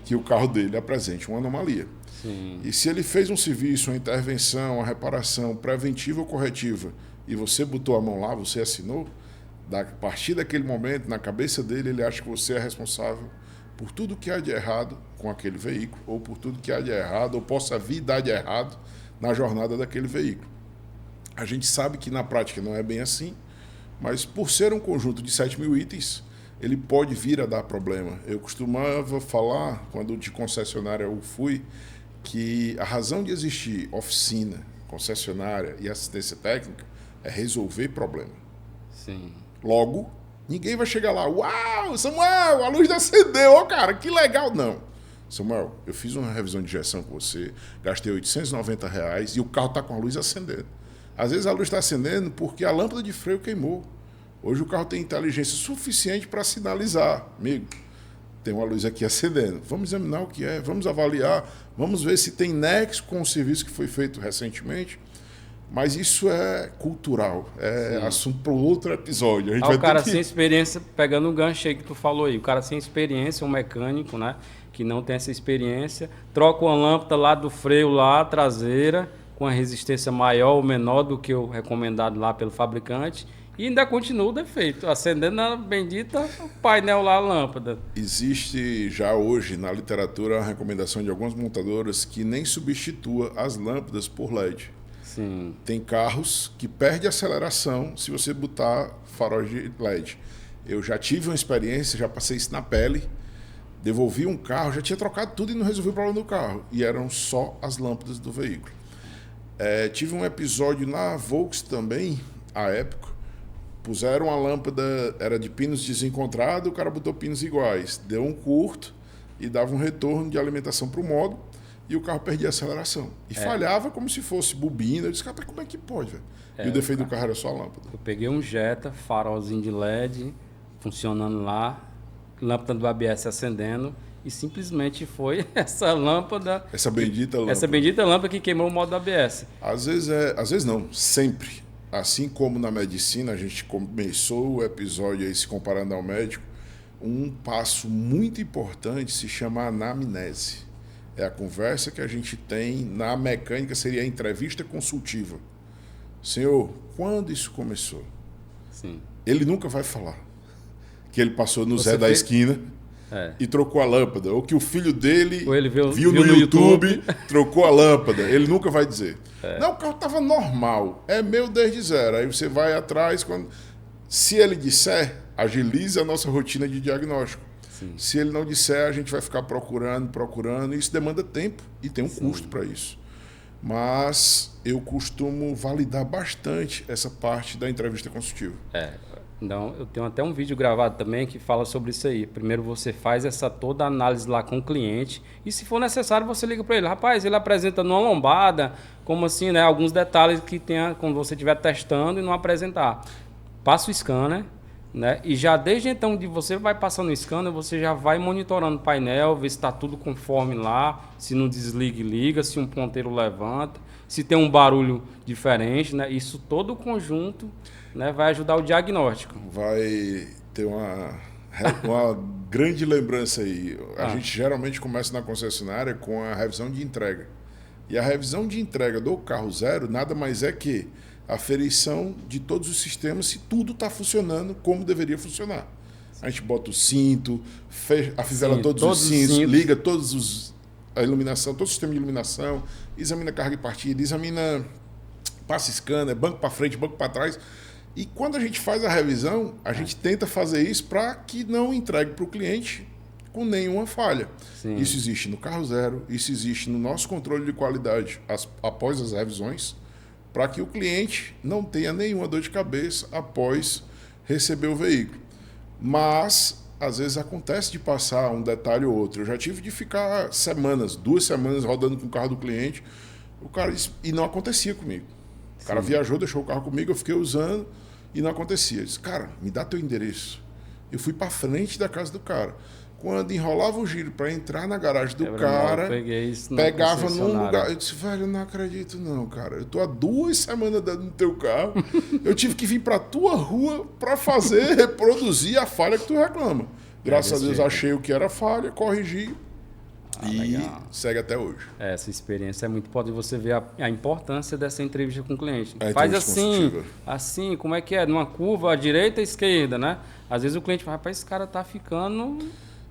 que o carro dele apresente uma anomalia. Sim. E se ele fez um serviço, uma intervenção, uma reparação preventiva ou corretiva, e você botou a mão lá, você assinou, a partir daquele momento, na cabeça dele, ele acha que você é responsável por tudo que há de errado com aquele veículo, ou por tudo que há de errado, ou possa vir dar de errado na jornada daquele veículo. A gente sabe que na prática não é bem assim, mas por ser um conjunto de 7.000 itens, ele pode vir a dar problema. Eu costumava falar, quando de concessionária eu fui, que a razão de existir oficina, concessionária e assistência técnica é resolver problema. Sim. Logo, ninguém vai chegar lá, uau, Samuel, a luz acendeu, ó, cara, que legal. Não. Samuel, eu fiz uma revisão de injeção com você, gastei R$890 e o carro está com a luz acendendo. Às vezes a luz está acendendo porque a lâmpada de freio queimou. Hoje o carro tem inteligência suficiente para sinalizar. Amigo, tem uma luz aqui acendendo. Vamos examinar o que é, vamos avaliar, vamos ver se tem nexo com o serviço que foi feito recentemente. Mas isso é cultural, é Sim. assunto para outro episódio. A gente vai o cara sem experiência, pegando o gancho aí que tu falou aí, o cara sem experiência, um mecânico, né, que não tem essa experiência, troca uma lâmpada lá do freio lá, traseira, com a resistência maior ou menor do que o recomendado lá pelo fabricante, e ainda continua o defeito, acendendo a bendita painel lá, a lâmpada. Existe já hoje na literatura a recomendação de algumas montadoras que nem substitua as lâmpadas por LED. Sim. Tem carros que perdem aceleração se você botar farol de LED. Eu já tive uma experiência, já passei isso na pele, devolvi um carro, já tinha trocado tudo e não resolvi o problema do carro. E eram só as lâmpadas do veículo. Tive um episódio na Volks também, à época, puseram a lâmpada, era de pinos desencontrados, o cara botou pinos iguais. Deu um curto e dava um retorno de alimentação para o módulo e o carro perdia a aceleração. E falhava como se fosse bobina. Eu disse, cara, como é que pode, velho? E o defeito do carro era só a lâmpada. Eu peguei um Jetta, farolzinho de LED, funcionando lá, lâmpada do ABS acendendo, e simplesmente foi essa lâmpada... Essa bendita lâmpada. Essa bendita lâmpada que queimou o modo ABS. Às vezes não, sempre. Assim como na medicina, a gente começou o episódio aí se comparando ao médico, um passo muito importante se chama anamnese. É a conversa que a gente tem na mecânica, seria a entrevista consultiva. Senhor, quando isso começou? Sim. Ele nunca vai falar que ele passou no Zé da esquina e trocou a lâmpada, ou que o filho dele viu no YouTube, trocou a lâmpada. Ele nunca vai dizer. Não, o carro estava normal, é meu desde zero. Aí você vai atrás, se ele disser, agiliza a nossa rotina de diagnóstico. Sim. Se ele não disser, a gente vai ficar procurando, e isso demanda tempo e tem um custo para isso. Mas eu costumo validar bastante essa parte da entrevista consultiva. Então, eu tenho até um vídeo gravado também que fala sobre isso aí. Primeiro você faz essa toda a análise lá com o cliente e se for necessário você liga para ele. Rapaz, ele apresenta numa lombada, como assim, né? Alguns detalhes que tenha quando você estiver testando e não apresentar. Passa o scanner, né? E já desde então de você vai passando o scanner, você já vai monitorando o painel, ver se está tudo conforme lá, se não desliga e liga, se um ponteiro levanta, se tem um barulho diferente, né? Isso todo o conjunto, né, vai ajudar o diagnóstico. Vai ter uma grande lembrança aí. A gente geralmente começa na concessionária com a revisão de entrega. E a revisão de entrega do carro zero nada mais é que a aferição de todos os sistemas se tudo está funcionando como deveria funcionar. A gente bota o cinto, afivela todos os cintos, liga a iluminação, todo o sistema de iluminação, examina carga e partida, examina passa scanner, banco para frente, banco para trás. E quando a gente faz a revisão, a gente tenta fazer isso para que não entregue para o cliente com nenhuma falha. Sim. Isso existe no carro zero, isso existe no nosso controle de qualidade após as revisões, para que o cliente não tenha nenhuma dor de cabeça após receber o veículo. Mas, às vezes, acontece de passar um detalhe ou outro. Eu já tive de ficar 2 semanas rodando com o carro do cliente, e não acontecia comigo. O cara viajou, deixou o carro comigo, eu fiquei usando e não acontecia. Eu disse, cara, me dá teu endereço. Eu fui para frente da casa do cara. Quando enrolava o giro para entrar na garagem do cara, pegava num lugar. Eu disse, velho, eu não acredito não, cara. Eu tô há 2 semanas dentro do teu carro. Eu tive que vir para tua rua para reproduzir a falha que tu reclama. Graças a Deus achei o que era falha, corrigi. Legal. Segue até hoje. Essa experiência é muito importante. Você vê a importância dessa entrevista com o cliente. Faz assim, como é que é? Numa curva, à direita e à esquerda, né? Às vezes o cliente fala, rapaz, esse cara tá ficando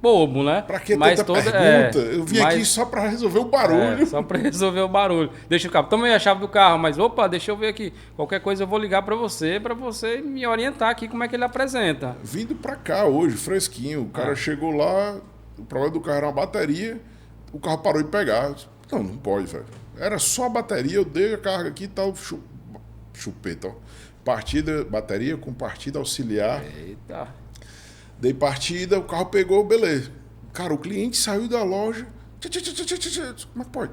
bobo, né? Pra que mas tanta pergunta? Eu vim aqui só pra resolver o barulho. Só pra resolver o barulho. Deixa o carro. Toma aí a chave do carro, mas opa, deixa eu ver aqui. Qualquer coisa eu vou ligar pra você me orientar aqui como é que ele apresenta. Vindo pra cá hoje, fresquinho. O cara chegou lá, o problema do carro era uma bateria, o carro parou de pegar. Não, não pode, velho. Era só a bateria, eu dei a carga aqui e tal. Chupeta, ó. Bateria com partida auxiliar. Eita. Dei partida, o carro pegou, beleza. Cara, o cliente saiu da loja. Como é que pode?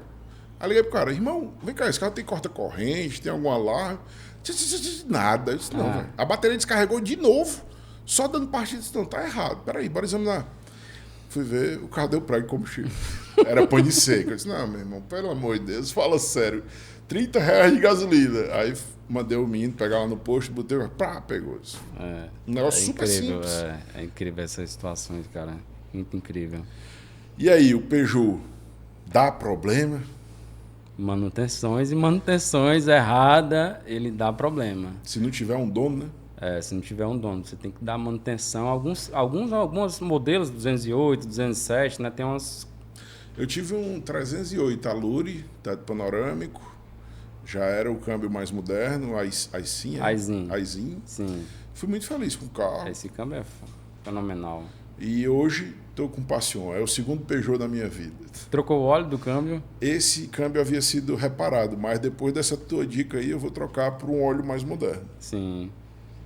Aí liguei pro cara, irmão, vem cá, esse carro tem corta-corrente, tem algum alarme? Nada. Eu disse, não, velho. A bateria descarregou de novo, só dando partida. Eu disse, não, tá errado. Peraí, bora examinar. Fui ver, o carro deu prego de combustível. Era pane seco. Eu disse, não, meu irmão, pelo amor de Deus, fala sério. R$30 de gasolina. Aí mandei o menino pegar lá no posto, botei, pegou isso. Um negócio super incrível, simples. É incrível essas situações, cara. Muito incrível. E aí, o Peugeot dá problema? Manutenções erradas, ele dá problema. Se não tiver um dono, né? Se não tiver um dono, você tem que dar manutenção. Alguns modelos, 208, 207, né? Tem umas... Eu tive um 308 Alure, teto panorâmico. Já era o câmbio mais moderno, Aisin. Sim. Fui muito feliz com o carro. Esse câmbio é fenomenal. E hoje estou com Passion. É o segundo Peugeot da minha vida. Trocou o óleo do câmbio? Esse câmbio havia sido reparado, mas depois dessa tua dica aí, eu vou trocar por um óleo mais moderno. Sim.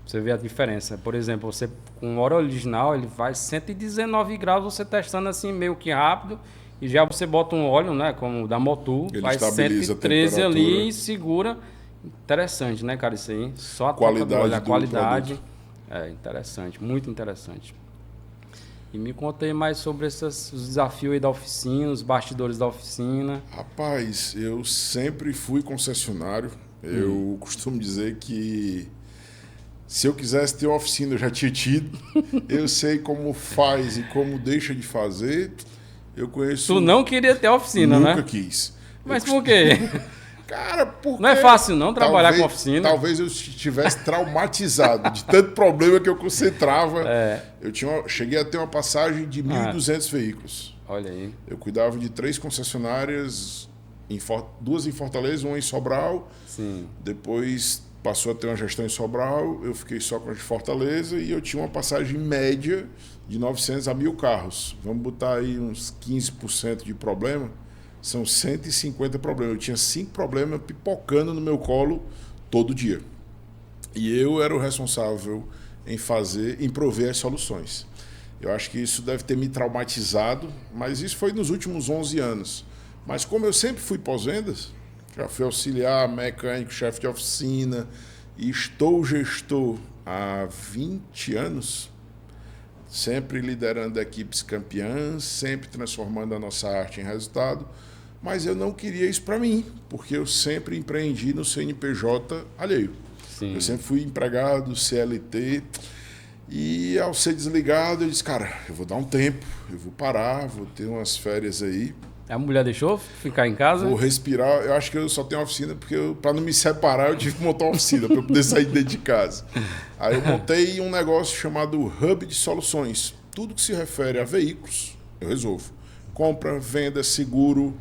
Você vê a diferença. Por exemplo, você com o óleo original, ele vai 119 graus, você testando assim meio que rápido. E já você bota um óleo, né, como o da Motul, Ele faz estabiliza 113 ali e segura. Interessante, né, cara, isso aí. Só a troca do óleo, a qualidade. É interessante, muito interessante. E me conta aí mais sobre os desafios aí da oficina, os bastidores da oficina. Rapaz, eu sempre fui concessionário. Eu costumo dizer que se eu quisesse ter uma oficina, eu já tinha tido. Eu sei como faz e como deixa de fazer. Eu conheço... Tu não queria ter oficina, né? Nunca quis. Mas por quê? Cara, porque... Não é fácil não trabalhar com oficina. Talvez eu estivesse traumatizado de tanto problema que eu concentrava. Cheguei a ter uma passagem de 1.200 veículos. Olha aí. Eu cuidava de 3 concessionárias, 2 em Fortaleza, 1 em Sobral. Sim. Depois passou a ter uma gestão em Sobral, eu fiquei só com a de Fortaleza e eu tinha uma passagem média de 900 a 1.000 carros. Vamos botar aí uns 15% de problema, são 150 problemas. Eu tinha 5 problemas pipocando no meu colo todo dia. E eu era o responsável em prover as soluções. Eu acho que isso deve ter me traumatizado, mas isso foi nos últimos 11 anos. Mas como eu sempre fui pós-vendas, já fui auxiliar, mecânico, chefe de oficina e estou gestor há 20 anos, sempre liderando equipes campeãs, sempre transformando a nossa arte em resultado, mas eu não queria isso para mim, porque eu sempre empreendi no CNPJ alheio. Sim. Eu sempre fui empregado, CLT, e ao ser desligado eu disse, cara, eu vou dar um tempo, eu vou parar, vou ter umas férias aí. A mulher deixou ficar em casa? Vou respirar. Eu acho que eu só tenho uma oficina porque para não me separar eu tive que montar uma oficina para eu poder sair de dentro de casa. Aí eu montei um negócio chamado Hub de Soluções. Tudo que se refere a veículos, eu resolvo. Compra, venda, seguro,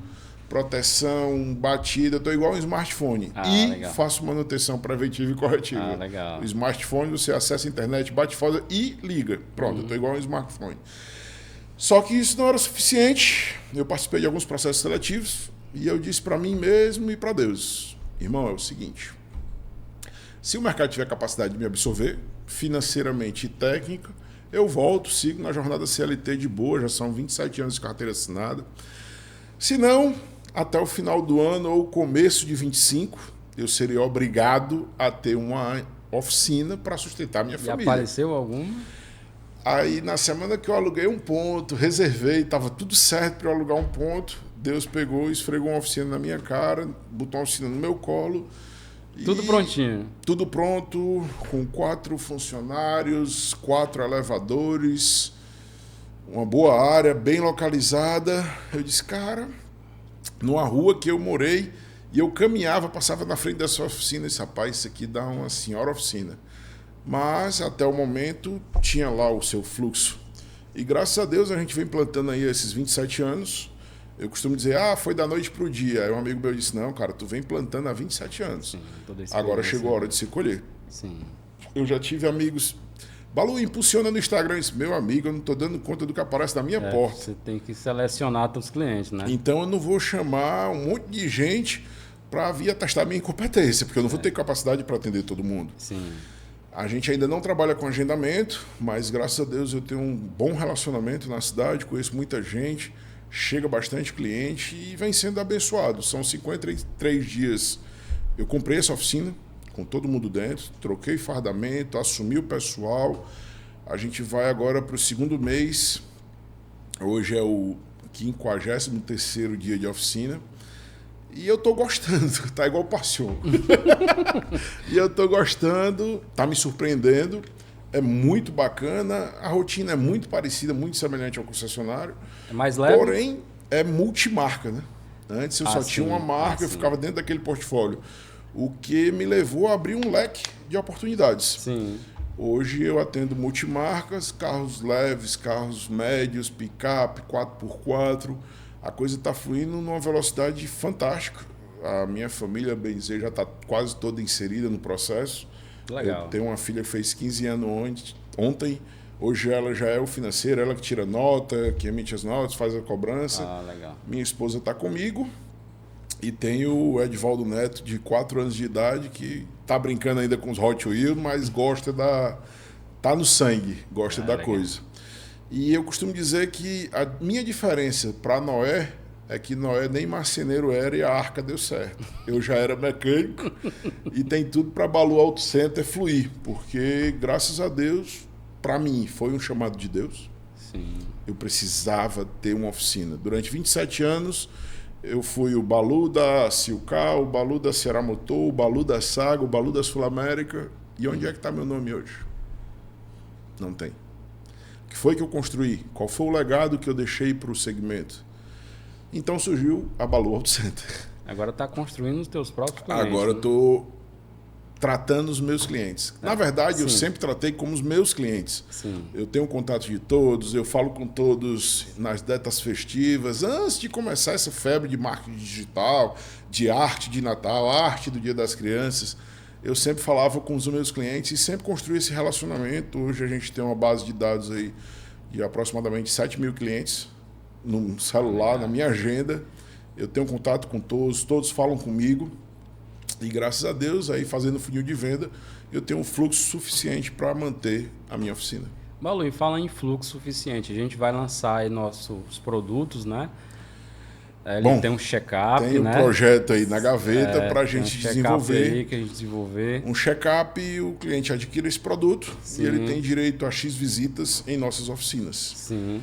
proteção, batida. Estou igual um smartphone. Legal. Faço manutenção preventiva e corretiva. Legal. O smartphone, você acessa a internet, bate foda e liga. Pronto, eu estou igual um smartphone. Só que isso não era suficiente. Eu participei de alguns processos seletivos e eu disse para mim mesmo e para Deus, irmão, é o seguinte, se o mercado tiver capacidade de me absorver, financeiramente e técnica, eu volto, sigo na jornada CLT de boa, já são 27 anos de carteira assinada. Se não, até o final do ano ou começo de 25, eu seria obrigado a ter uma oficina para sustentar minha família. E apareceu alguma? Aí, na semana que eu aluguei um ponto, reservei, estava tudo certo para eu alugar um ponto, Deus pegou e esfregou uma oficina na minha cara, botou uma oficina no meu colo. Tudo prontinho? Tudo pronto, com 4 funcionários, 4 elevadores, uma boa área, bem localizada. Eu disse, cara, numa rua que eu morei, e eu caminhava, passava na frente dessa oficina, e disse, rapaz, isso aqui dá uma senhora oficina. Mas, até o momento, tinha lá o seu fluxo. E graças a Deus a gente vem plantando aí esses 27 anos. Eu costumo dizer, foi da noite para o dia. Aí um amigo meu disse, não, cara, tu vem plantando há 27 anos. Sim, agora chegou a hora de se colher. Sim. Eu já tive amigos... Balu, impulsiona no Instagram isso. Meu amigo, eu não estou dando conta do que aparece na minha porta. Você tem que selecionar teus clientes, né? Então eu não vou chamar um monte de gente para vir atestar minha incompetência, porque eu não vou ter capacidade para atender todo mundo. Sim. A gente ainda não trabalha com agendamento, mas graças a Deus eu tenho um bom relacionamento na cidade, conheço muita gente, chega bastante cliente e vem sendo abençoado. São 53 dias. Eu comprei essa oficina com todo mundo dentro, troquei fardamento, assumi o pessoal. A gente vai agora para o segundo mês. Hoje é o 53º dia de oficina. E eu tô gostando, tá igual passion. E eu tô gostando, tá me surpreendendo. É muito bacana, a rotina é muito parecida, muito semelhante ao concessionário. É mais leve? Porém, é multimarca, né? Antes eu só tinha uma marca, eu ficava dentro daquele portfólio. O que me levou a abrir um leque de oportunidades. Sim. Hoje eu atendo multimarcas, carros leves, carros médios, picape, 4x4. A coisa está fluindo numa velocidade fantástica. A minha família, bem dizer, já está quase toda inserida no processo. Legal. Eu tenho uma filha que fez 15 anos ontem. Hoje ela já é o financeiro, ela que tira nota, que emite as notas, faz a cobrança. Legal. Minha esposa está comigo. E tem o Edvaldo Neto, de 4 anos de idade, que está brincando ainda com os Hot Wheels, mas gosta da... Tá no sangue, gosta da coisa. E eu costumo dizer que a minha diferença para Noé é que Noé nem marceneiro era e a arca deu certo. Eu já era mecânico e tem tudo para Balu Auto Center fluir, porque, graças a Deus, para mim, foi um chamado de Deus. Sim. Eu precisava ter uma oficina. Durante 27 anos... Eu fui o Balu da Silcar, o Balu da Ceará Motor, o Balu da Saga, o Balu da Sul América. E onde é que está meu nome hoje? Não tem. O que foi que eu construí? Qual foi o legado que eu deixei para o segmento? Então surgiu a Balu Auto Center. Agora está construindo os teus próprios clientes. Agora estou tratando os meus clientes. Na verdade, eu sempre tratei como os meus clientes. Sim. Eu tenho contato de todos, eu falo com todos nas datas festivas. Antes de começar essa febre de marketing digital, de arte de Natal, arte do Dia das Crianças, eu sempre falava com os meus clientes e sempre construí esse relacionamento. Hoje a gente tem uma base de dados aí de aproximadamente 7 mil clientes no celular, na minha agenda. Eu tenho contato com todos, todos falam comigo. E graças a Deus, aí fazendo funil de venda, eu tenho um fluxo suficiente para manter a minha oficina. Balu, e fala em fluxo suficiente. A gente vai lançar aí nossos produtos, né? Ele tem um check-up, tem né? um projeto aí na gaveta para a gente desenvolver. Aí que a gente desenvolver. Um check-up, o cliente adquire esse produto e ele tem direito a X visitas em nossas oficinas. Sim.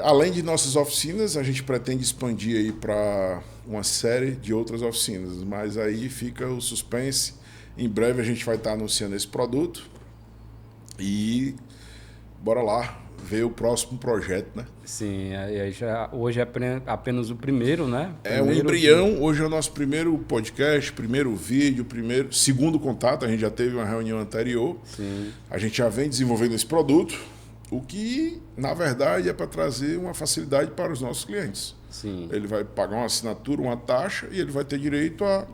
Além de nossas oficinas, a gente pretende expandir aí para uma série de outras oficinas, mas aí fica o suspense. Em breve a gente vai estar anunciando esse produto e bora lá ver o próximo projeto, né? Sim, aí hoje é apenas o primeiro, né? É um embrião, hoje é o nosso primeiro podcast, primeiro vídeo, segundo contato, a gente já teve uma reunião anterior. Sim. A gente já vem desenvolvendo esse produto. O que, na verdade, é para trazer uma facilidade para os nossos clientes. Sim. Ele vai pagar uma assinatura, uma taxa, e ele vai ter direito a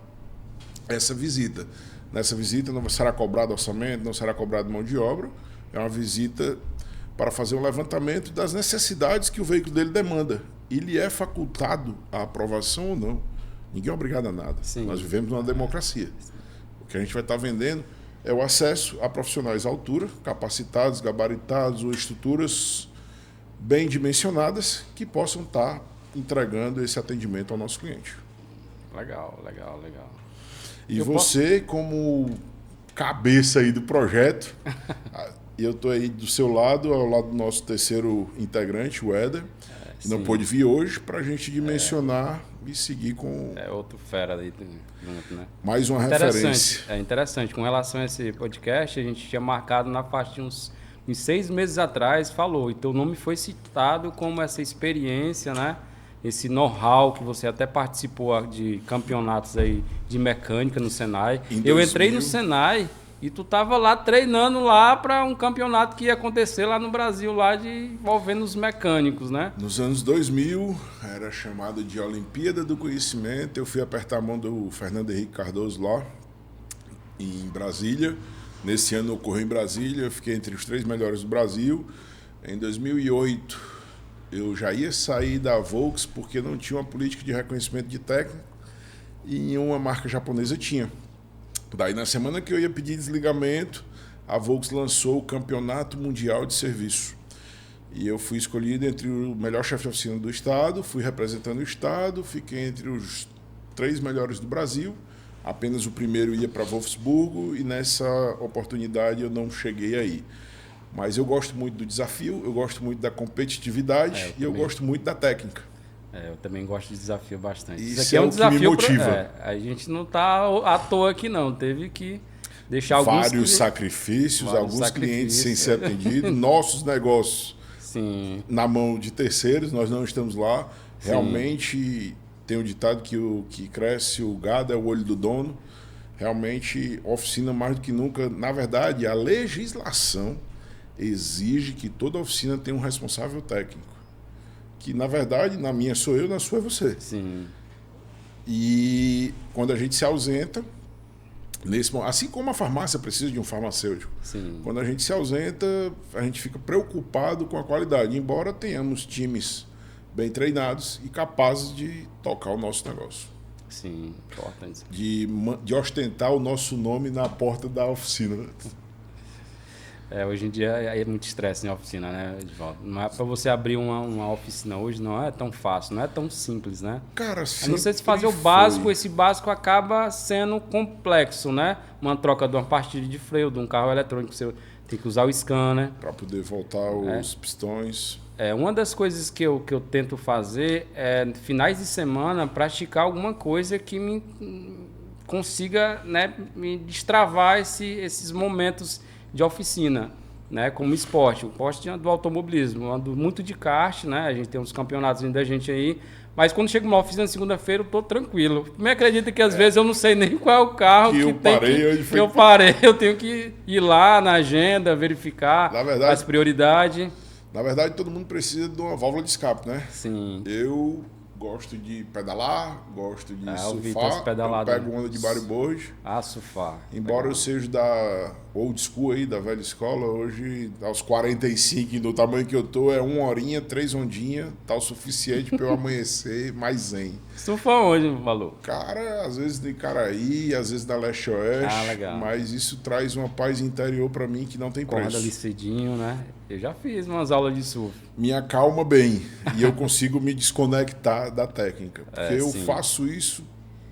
essa visita. Nessa visita não será cobrado orçamento, não será cobrado mão de obra. É uma visita para fazer um levantamento das necessidades que o veículo dele demanda. E lhe é facultado a aprovação ou não. Ninguém é obrigado a nada. Sim. Nós vivemos numa democracia. O que a gente vai estar vendendo é o acesso a profissionais à altura, capacitados, gabaritados ou estruturas bem dimensionadas que possam estar entregando esse atendimento ao nosso cliente. Legal, legal, legal. E você, como cabeça aí do projeto, eu estou aí do seu lado, ao lado do nosso terceiro integrante, o Éder, que não pôde vir hoje, para a gente dimensionar e seguir com... outro fera aí junto, né? Mais uma referência. É interessante. Com relação a esse podcast, a gente tinha marcado na faixa de uns 6 meses atrás, falou. E teu nome foi citado como essa experiência, né? Esse know-how que você até participou de campeonatos aí de mecânica no Senai. Eu entrei no Senai E tu tava lá treinando lá para um campeonato que ia acontecer lá no Brasil, lá envolvendo os mecânicos, né? Nos anos 2000, era chamado de Olimpíada do Conhecimento. Eu fui apertar a mão do Fernando Henrique Cardoso lá, em Brasília. Nesse ano ocorreu em Brasília, eu fiquei entre os 3 melhores do Brasil. Em 2008, eu já ia sair da Volks porque não tinha uma política de reconhecimento de técnico e uma marca japonesa tinha. Daí, na semana que eu ia pedir desligamento, a Volks lançou o Campeonato Mundial de Serviço. E eu fui escolhido entre o melhor chefe de oficina do estado, fui representando o estado, fiquei entre os 3 melhores do Brasil. Apenas o primeiro ia para Wolfsburgo e nessa oportunidade eu não cheguei aí. Mas eu gosto muito do desafio, eu gosto muito da competitividade e eu gosto muito da técnica. Eu também gosto de desafio bastante. Isso aqui é um desafio que me motiva. A gente não está à toa aqui não, teve que deixar vários sacrifícios, alguns clientes sem ser atendidos, nossos negócios na mão de terceiros, nós não estamos lá. Realmente tem um ditado que o que cresce o gado é o olho do dono. Realmente, oficina mais do que nunca. Na verdade, a legislação exige que toda oficina tenha um responsável técnico. Que, na verdade, na minha sou eu, na sua é você. Sim. E quando a gente se ausenta, assim como a farmácia precisa de um farmacêutico, quando a gente se ausenta, a gente fica preocupado com a qualidade, embora tenhamos times bem treinados e capazes de tocar o nosso negócio. Sim, importante. De ostentar o nosso nome na porta da oficina. Hoje em dia é muito estresse na oficina, né, Edivaldo? Não é para você abrir uma oficina hoje, não é tão fácil, não é tão simples, né? Cara, a não ser se fazer o básico, esse básico acaba sendo complexo, né? Uma troca de uma pastilha de freio, de um carro eletrônico, você tem que usar o scanner. Para poder voltar os pistões. Uma das coisas que eu tento fazer é, finais de semana, praticar alguma coisa que me consiga, né, me destravar esses momentos de oficina, né, como esporte. O esporte do automobilismo, eu ando muito de kart, né, a gente tem uns campeonatos da gente aí, mas quando chego numa oficina na segunda-feira eu tô tranquilo. Me acredita que às vezes eu não sei nem qual é o carro que eu parei, eu tenho que ir lá na agenda, verificar as prioridades. Na verdade, todo mundo precisa de uma válvula de escape, né? Sim. Eu gosto de pedalar, gosto de surfar. Eu pego onda de bodyboard. Surfar. Embora eu seja da old school aí, da velha escola, hoje, aos 45, do tamanho que eu tô, é 1 horinha, 3 ondinhas, tá o suficiente para eu amanhecer mais zen. Surfa onde, Valor? Cara, às vezes de Icaraí, às vezes da Leste-Oeste. Legal. Mas isso traz uma paz interior para mim que não tem preço. Acorda ali cedinho, né? Eu já fiz umas aulas de surf. Me acalma bem e eu consigo me desconectar da técnica. Porque eu faço isso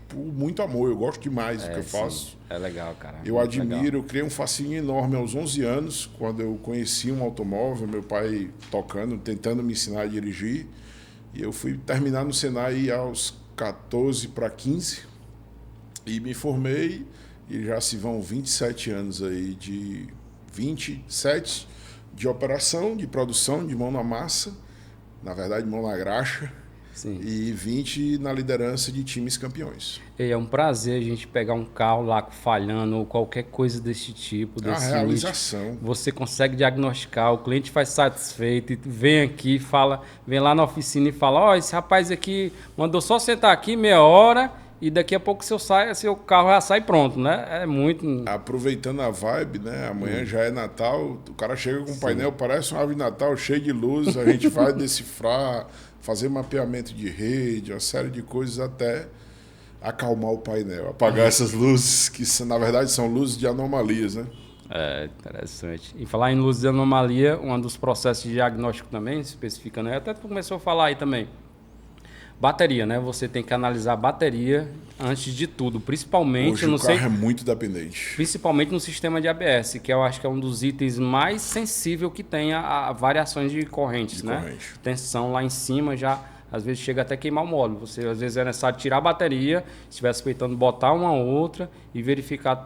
por muito amor, eu gosto demais do que eu faço. É legal, cara. Eu admiro, eu criei um fascínio enorme aos 11 anos, quando eu conheci um automóvel, meu pai tocando, tentando me ensinar a dirigir. E eu fui terminar no Senai aos 14 para 15 e me formei e já se vão 27 anos aí de 27 de operação, de produção, de mão na massa, na verdade mão na graxa. Sim. E 20 na liderança de times campeões. É um prazer a gente pegar um carro lá falhando ou qualquer coisa desse tipo. A realização. Você consegue diagnosticar, o cliente faz satisfeito e vem aqui, vem lá na oficina e fala, esse rapaz aqui mandou só sentar aqui meia hora e daqui a pouco seu carro já sai pronto, né? É muito... Aproveitando a vibe, né? Amanhã já é Natal, o cara chega com um painel, parece uma árvore de Natal cheio de luz, a gente vai decifrar, fazer mapeamento de rede, uma série de coisas até acalmar o painel, apagar essas luzes que na verdade são luzes de anomalias, né? Interessante. E falar em luzes de anomalia, um dos processos de diagnóstico também, especificando, até tu começou a falar aí também. Bateria, né? Você tem que analisar a bateria antes de tudo, principalmente... Hoje o carro é muito dependente. Principalmente no sistema de ABS, que eu acho que é um dos itens mais sensíveis que tem a variações de correntes, né? Tensão lá em cima já, às vezes chega até queimar o módulo. Você, às vezes é necessário tirar a bateria, se estiver suspeitando, botar uma outra e verificar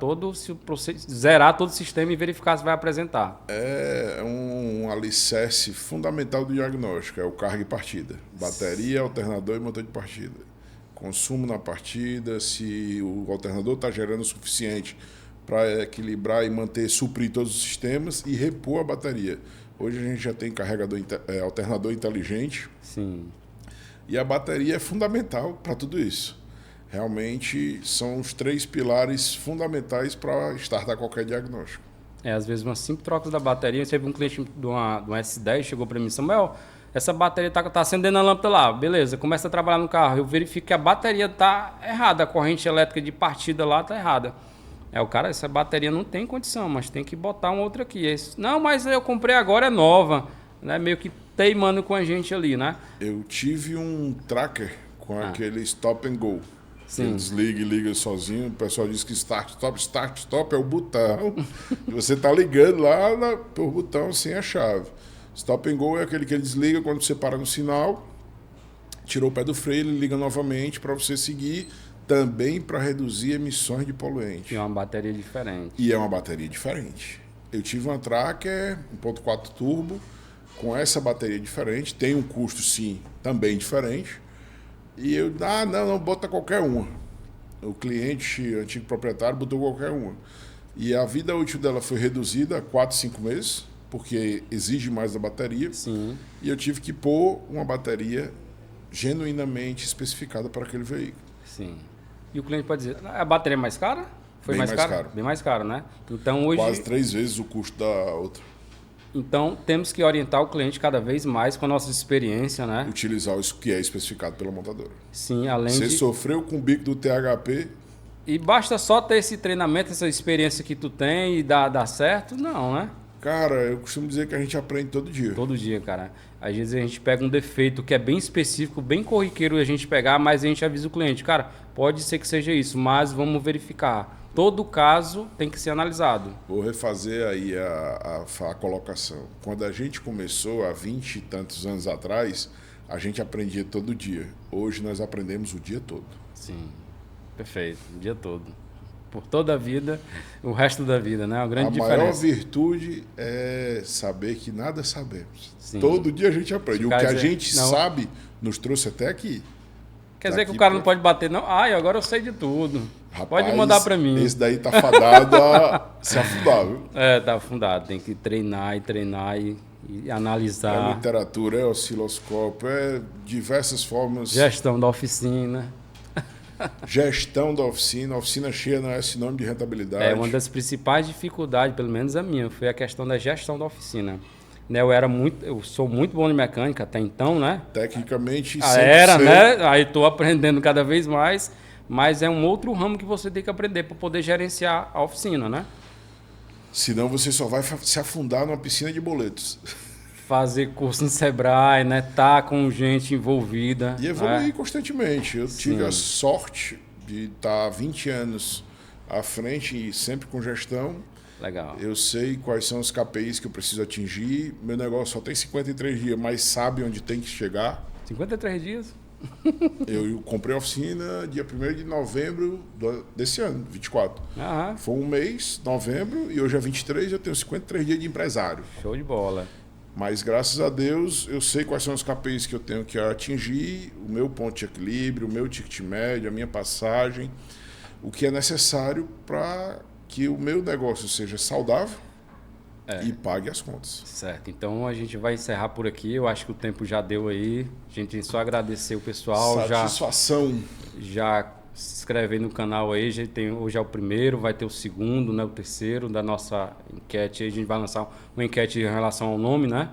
zerar todo o sistema e verificar se vai apresentar. É um alicerce fundamental do diagnóstico, é o carga e partida. Bateria, alternador e motor de partida. Consumo na partida, se o alternador está gerando o suficiente para equilibrar e suprir todos os sistemas e repor a bateria. Hoje a gente já tem alternador inteligente. Sim. E a bateria é fundamental para tudo isso. Realmente são os 3 pilares fundamentais para startar qualquer diagnóstico. Às vezes umas 5 trocas da bateria. Teve um cliente de uma S10, chegou para mim, Samuel, essa bateria tá acendendo a lâmpada lá. Beleza, começa a trabalhar no carro. Eu verifico que a bateria tá errada, a corrente elétrica de partida lá tá errada. O cara, essa bateria não tem condição, mas tem que botar um outro aqui. Não, mas eu comprei agora, é nova. Né? Meio que teimando com a gente ali, né? Eu tive um tracker com aquele stop and go. Sim. Ele desliga e liga sozinho. O pessoal diz que start, stop é o botão. E você tá ligando lá por botão sem a chave. Stop and go é aquele que ele desliga quando você para no sinal, tirou o pé do freio, ele liga novamente para você seguir, também para reduzir emissões de poluentes. E é uma bateria diferente. E é uma bateria diferente. Eu tive uma Tracker 1.4 turbo com essa bateria diferente, tem um custo sim também diferente. E eu, não, bota qualquer uma. O cliente, antigo proprietário, botou qualquer uma. E a vida útil dela foi reduzida a 4, 5 meses, porque exige mais da bateria. Sim. E eu tive que pôr uma bateria genuinamente especificada para aquele veículo. Sim. E o cliente pode dizer, a bateria é mais cara? Foi Bem mais caro. Bem mais caro, né? Então hoje... Quase 3 vezes o custo da outra. Então temos que orientar o cliente cada vez mais com a nossa experiência, né? Utilizar o que é especificado pela montadora. Sim, além Você de... sofreu com o bico do THP... E basta só ter esse treinamento, essa experiência que tu tem e dar certo? Não, né? Cara, eu costumo dizer que a gente aprende todo dia. Todo dia, cara. Às vezes a gente pega um defeito que é bem específico, bem corriqueiro a gente pegar, mas a gente avisa o cliente, cara, pode ser que seja isso, mas vamos verificar. Todo caso tem que ser analisado. Vou refazer aí a colocação. Quando a gente começou, há 20 e tantos anos atrás, a gente aprendia todo dia. Hoje nós aprendemos o dia todo. Sim, perfeito, o dia todo. Por toda a vida, o resto da vida, né? Uma grande diferença. A maior virtude é saber que nada sabemos. Sim. Todo dia a gente aprende. O que a gente sabe nos trouxe até aqui. Quer dizer que o cara não pode bater, não? Agora eu sei de tudo. Rapaz, pode mandar para mim. Esse daí tá fadado a se afundar, viu? Tá afundado. Tem que treinar e analisar. É literatura, é osciloscópio, é diversas formas. Gestão da oficina. Gestão da oficina. A oficina cheia não é sinônimo de rentabilidade. Uma das principais dificuldades, pelo menos a minha, foi a questão da gestão da oficina. Né, eu sou muito bom de mecânica até então, né? Tecnicamente, né? Aí estou aprendendo cada vez mais, mas é um outro ramo que você tem que aprender para poder gerenciar a oficina, né? Senão você só vai se afundar numa piscina de boletos. Fazer curso no Sebrae, né? Tá com gente envolvida. E evoluir constantemente. Eu tive a sorte de estar há 20 anos à frente e sempre com gestão. Legal. Eu sei quais são os KPIs que eu preciso atingir. Meu negócio só tem 53 dias, mas sabe onde tem que chegar. 53 dias? Eu comprei a oficina dia 1º de novembro desse ano, 24. Aham. Foi um mês, novembro, e hoje é 23, eu tenho 53 dias de empresário. Show de bola. Mas, graças a Deus, eu sei quais são os KPIs que eu tenho que atingir, o meu ponto de equilíbrio, o meu ticket médio, a minha passagem, o que é necessário para que o meu negócio seja saudável e pague as contas. Certo. Então, a gente vai encerrar por aqui. Eu acho que o tempo já deu aí. A gente tem só agradecer o pessoal. Satisfação. Já se inscreve aí no canal aí. Hoje é o primeiro, vai ter o segundo, né, o terceiro da nossa enquete. A gente vai lançar uma enquete em relação ao nome, né?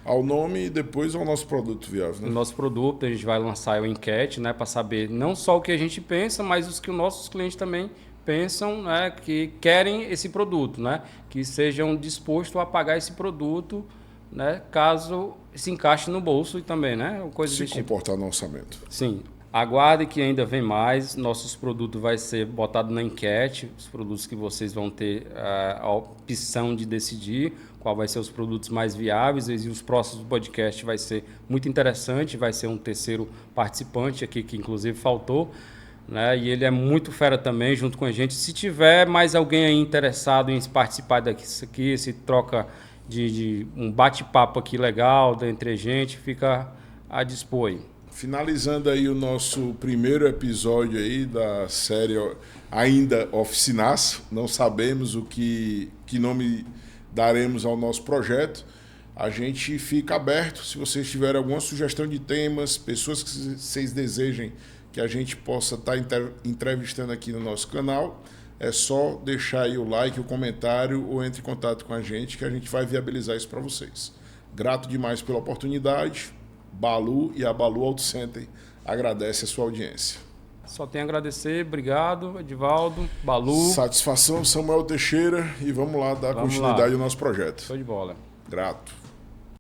Ao nome e depois ao nosso produto viável, né? O nosso produto, a gente vai lançar uma enquete, né, para saber não só o que a gente pensa, mas os que os nossos clientes também pensam, né, que querem esse produto, né, que sejam dispostos a pagar esse produto, né, caso se encaixe no bolso e também, né, coisa se desse tipo. comportar no orçamento. Sim. Aguarde que ainda vem mais. Nossos produtos vai ser botado na enquete, os produtos que vocês vão ter a opção de decidir qual vai ser os produtos mais viáveis, e os próximos podcasts vai ser muito interessante, vai ser um terceiro participante aqui que inclusive faltou, né? E ele é muito fera também, junto com a gente. Se tiver mais alguém aí interessado em participar daqui, se troca de um bate-papo aqui legal entre a gente, fica a dispor aí. finalizando aí o nosso primeiro episódio aí da série ainda Oficinaço. Não sabemos que nome daremos ao nosso projeto. A gente fica aberto. Se vocês tiverem alguma sugestão de temas, pessoas que vocês desejem que a gente possa estar entrevistando aqui no nosso canal, é só deixar aí o like, o comentário ou entre em contato com a gente que a gente vai viabilizar isso para vocês. Grato demais pela oportunidade. Balu e a Balu Auto Center agradece a sua audiência. Só tenho a agradecer. Obrigado, Edivaldo, Balu. Satisfação, Samuel Teixeira. E vamos lá dar continuidade ao nosso projeto. Show de bola. Grato.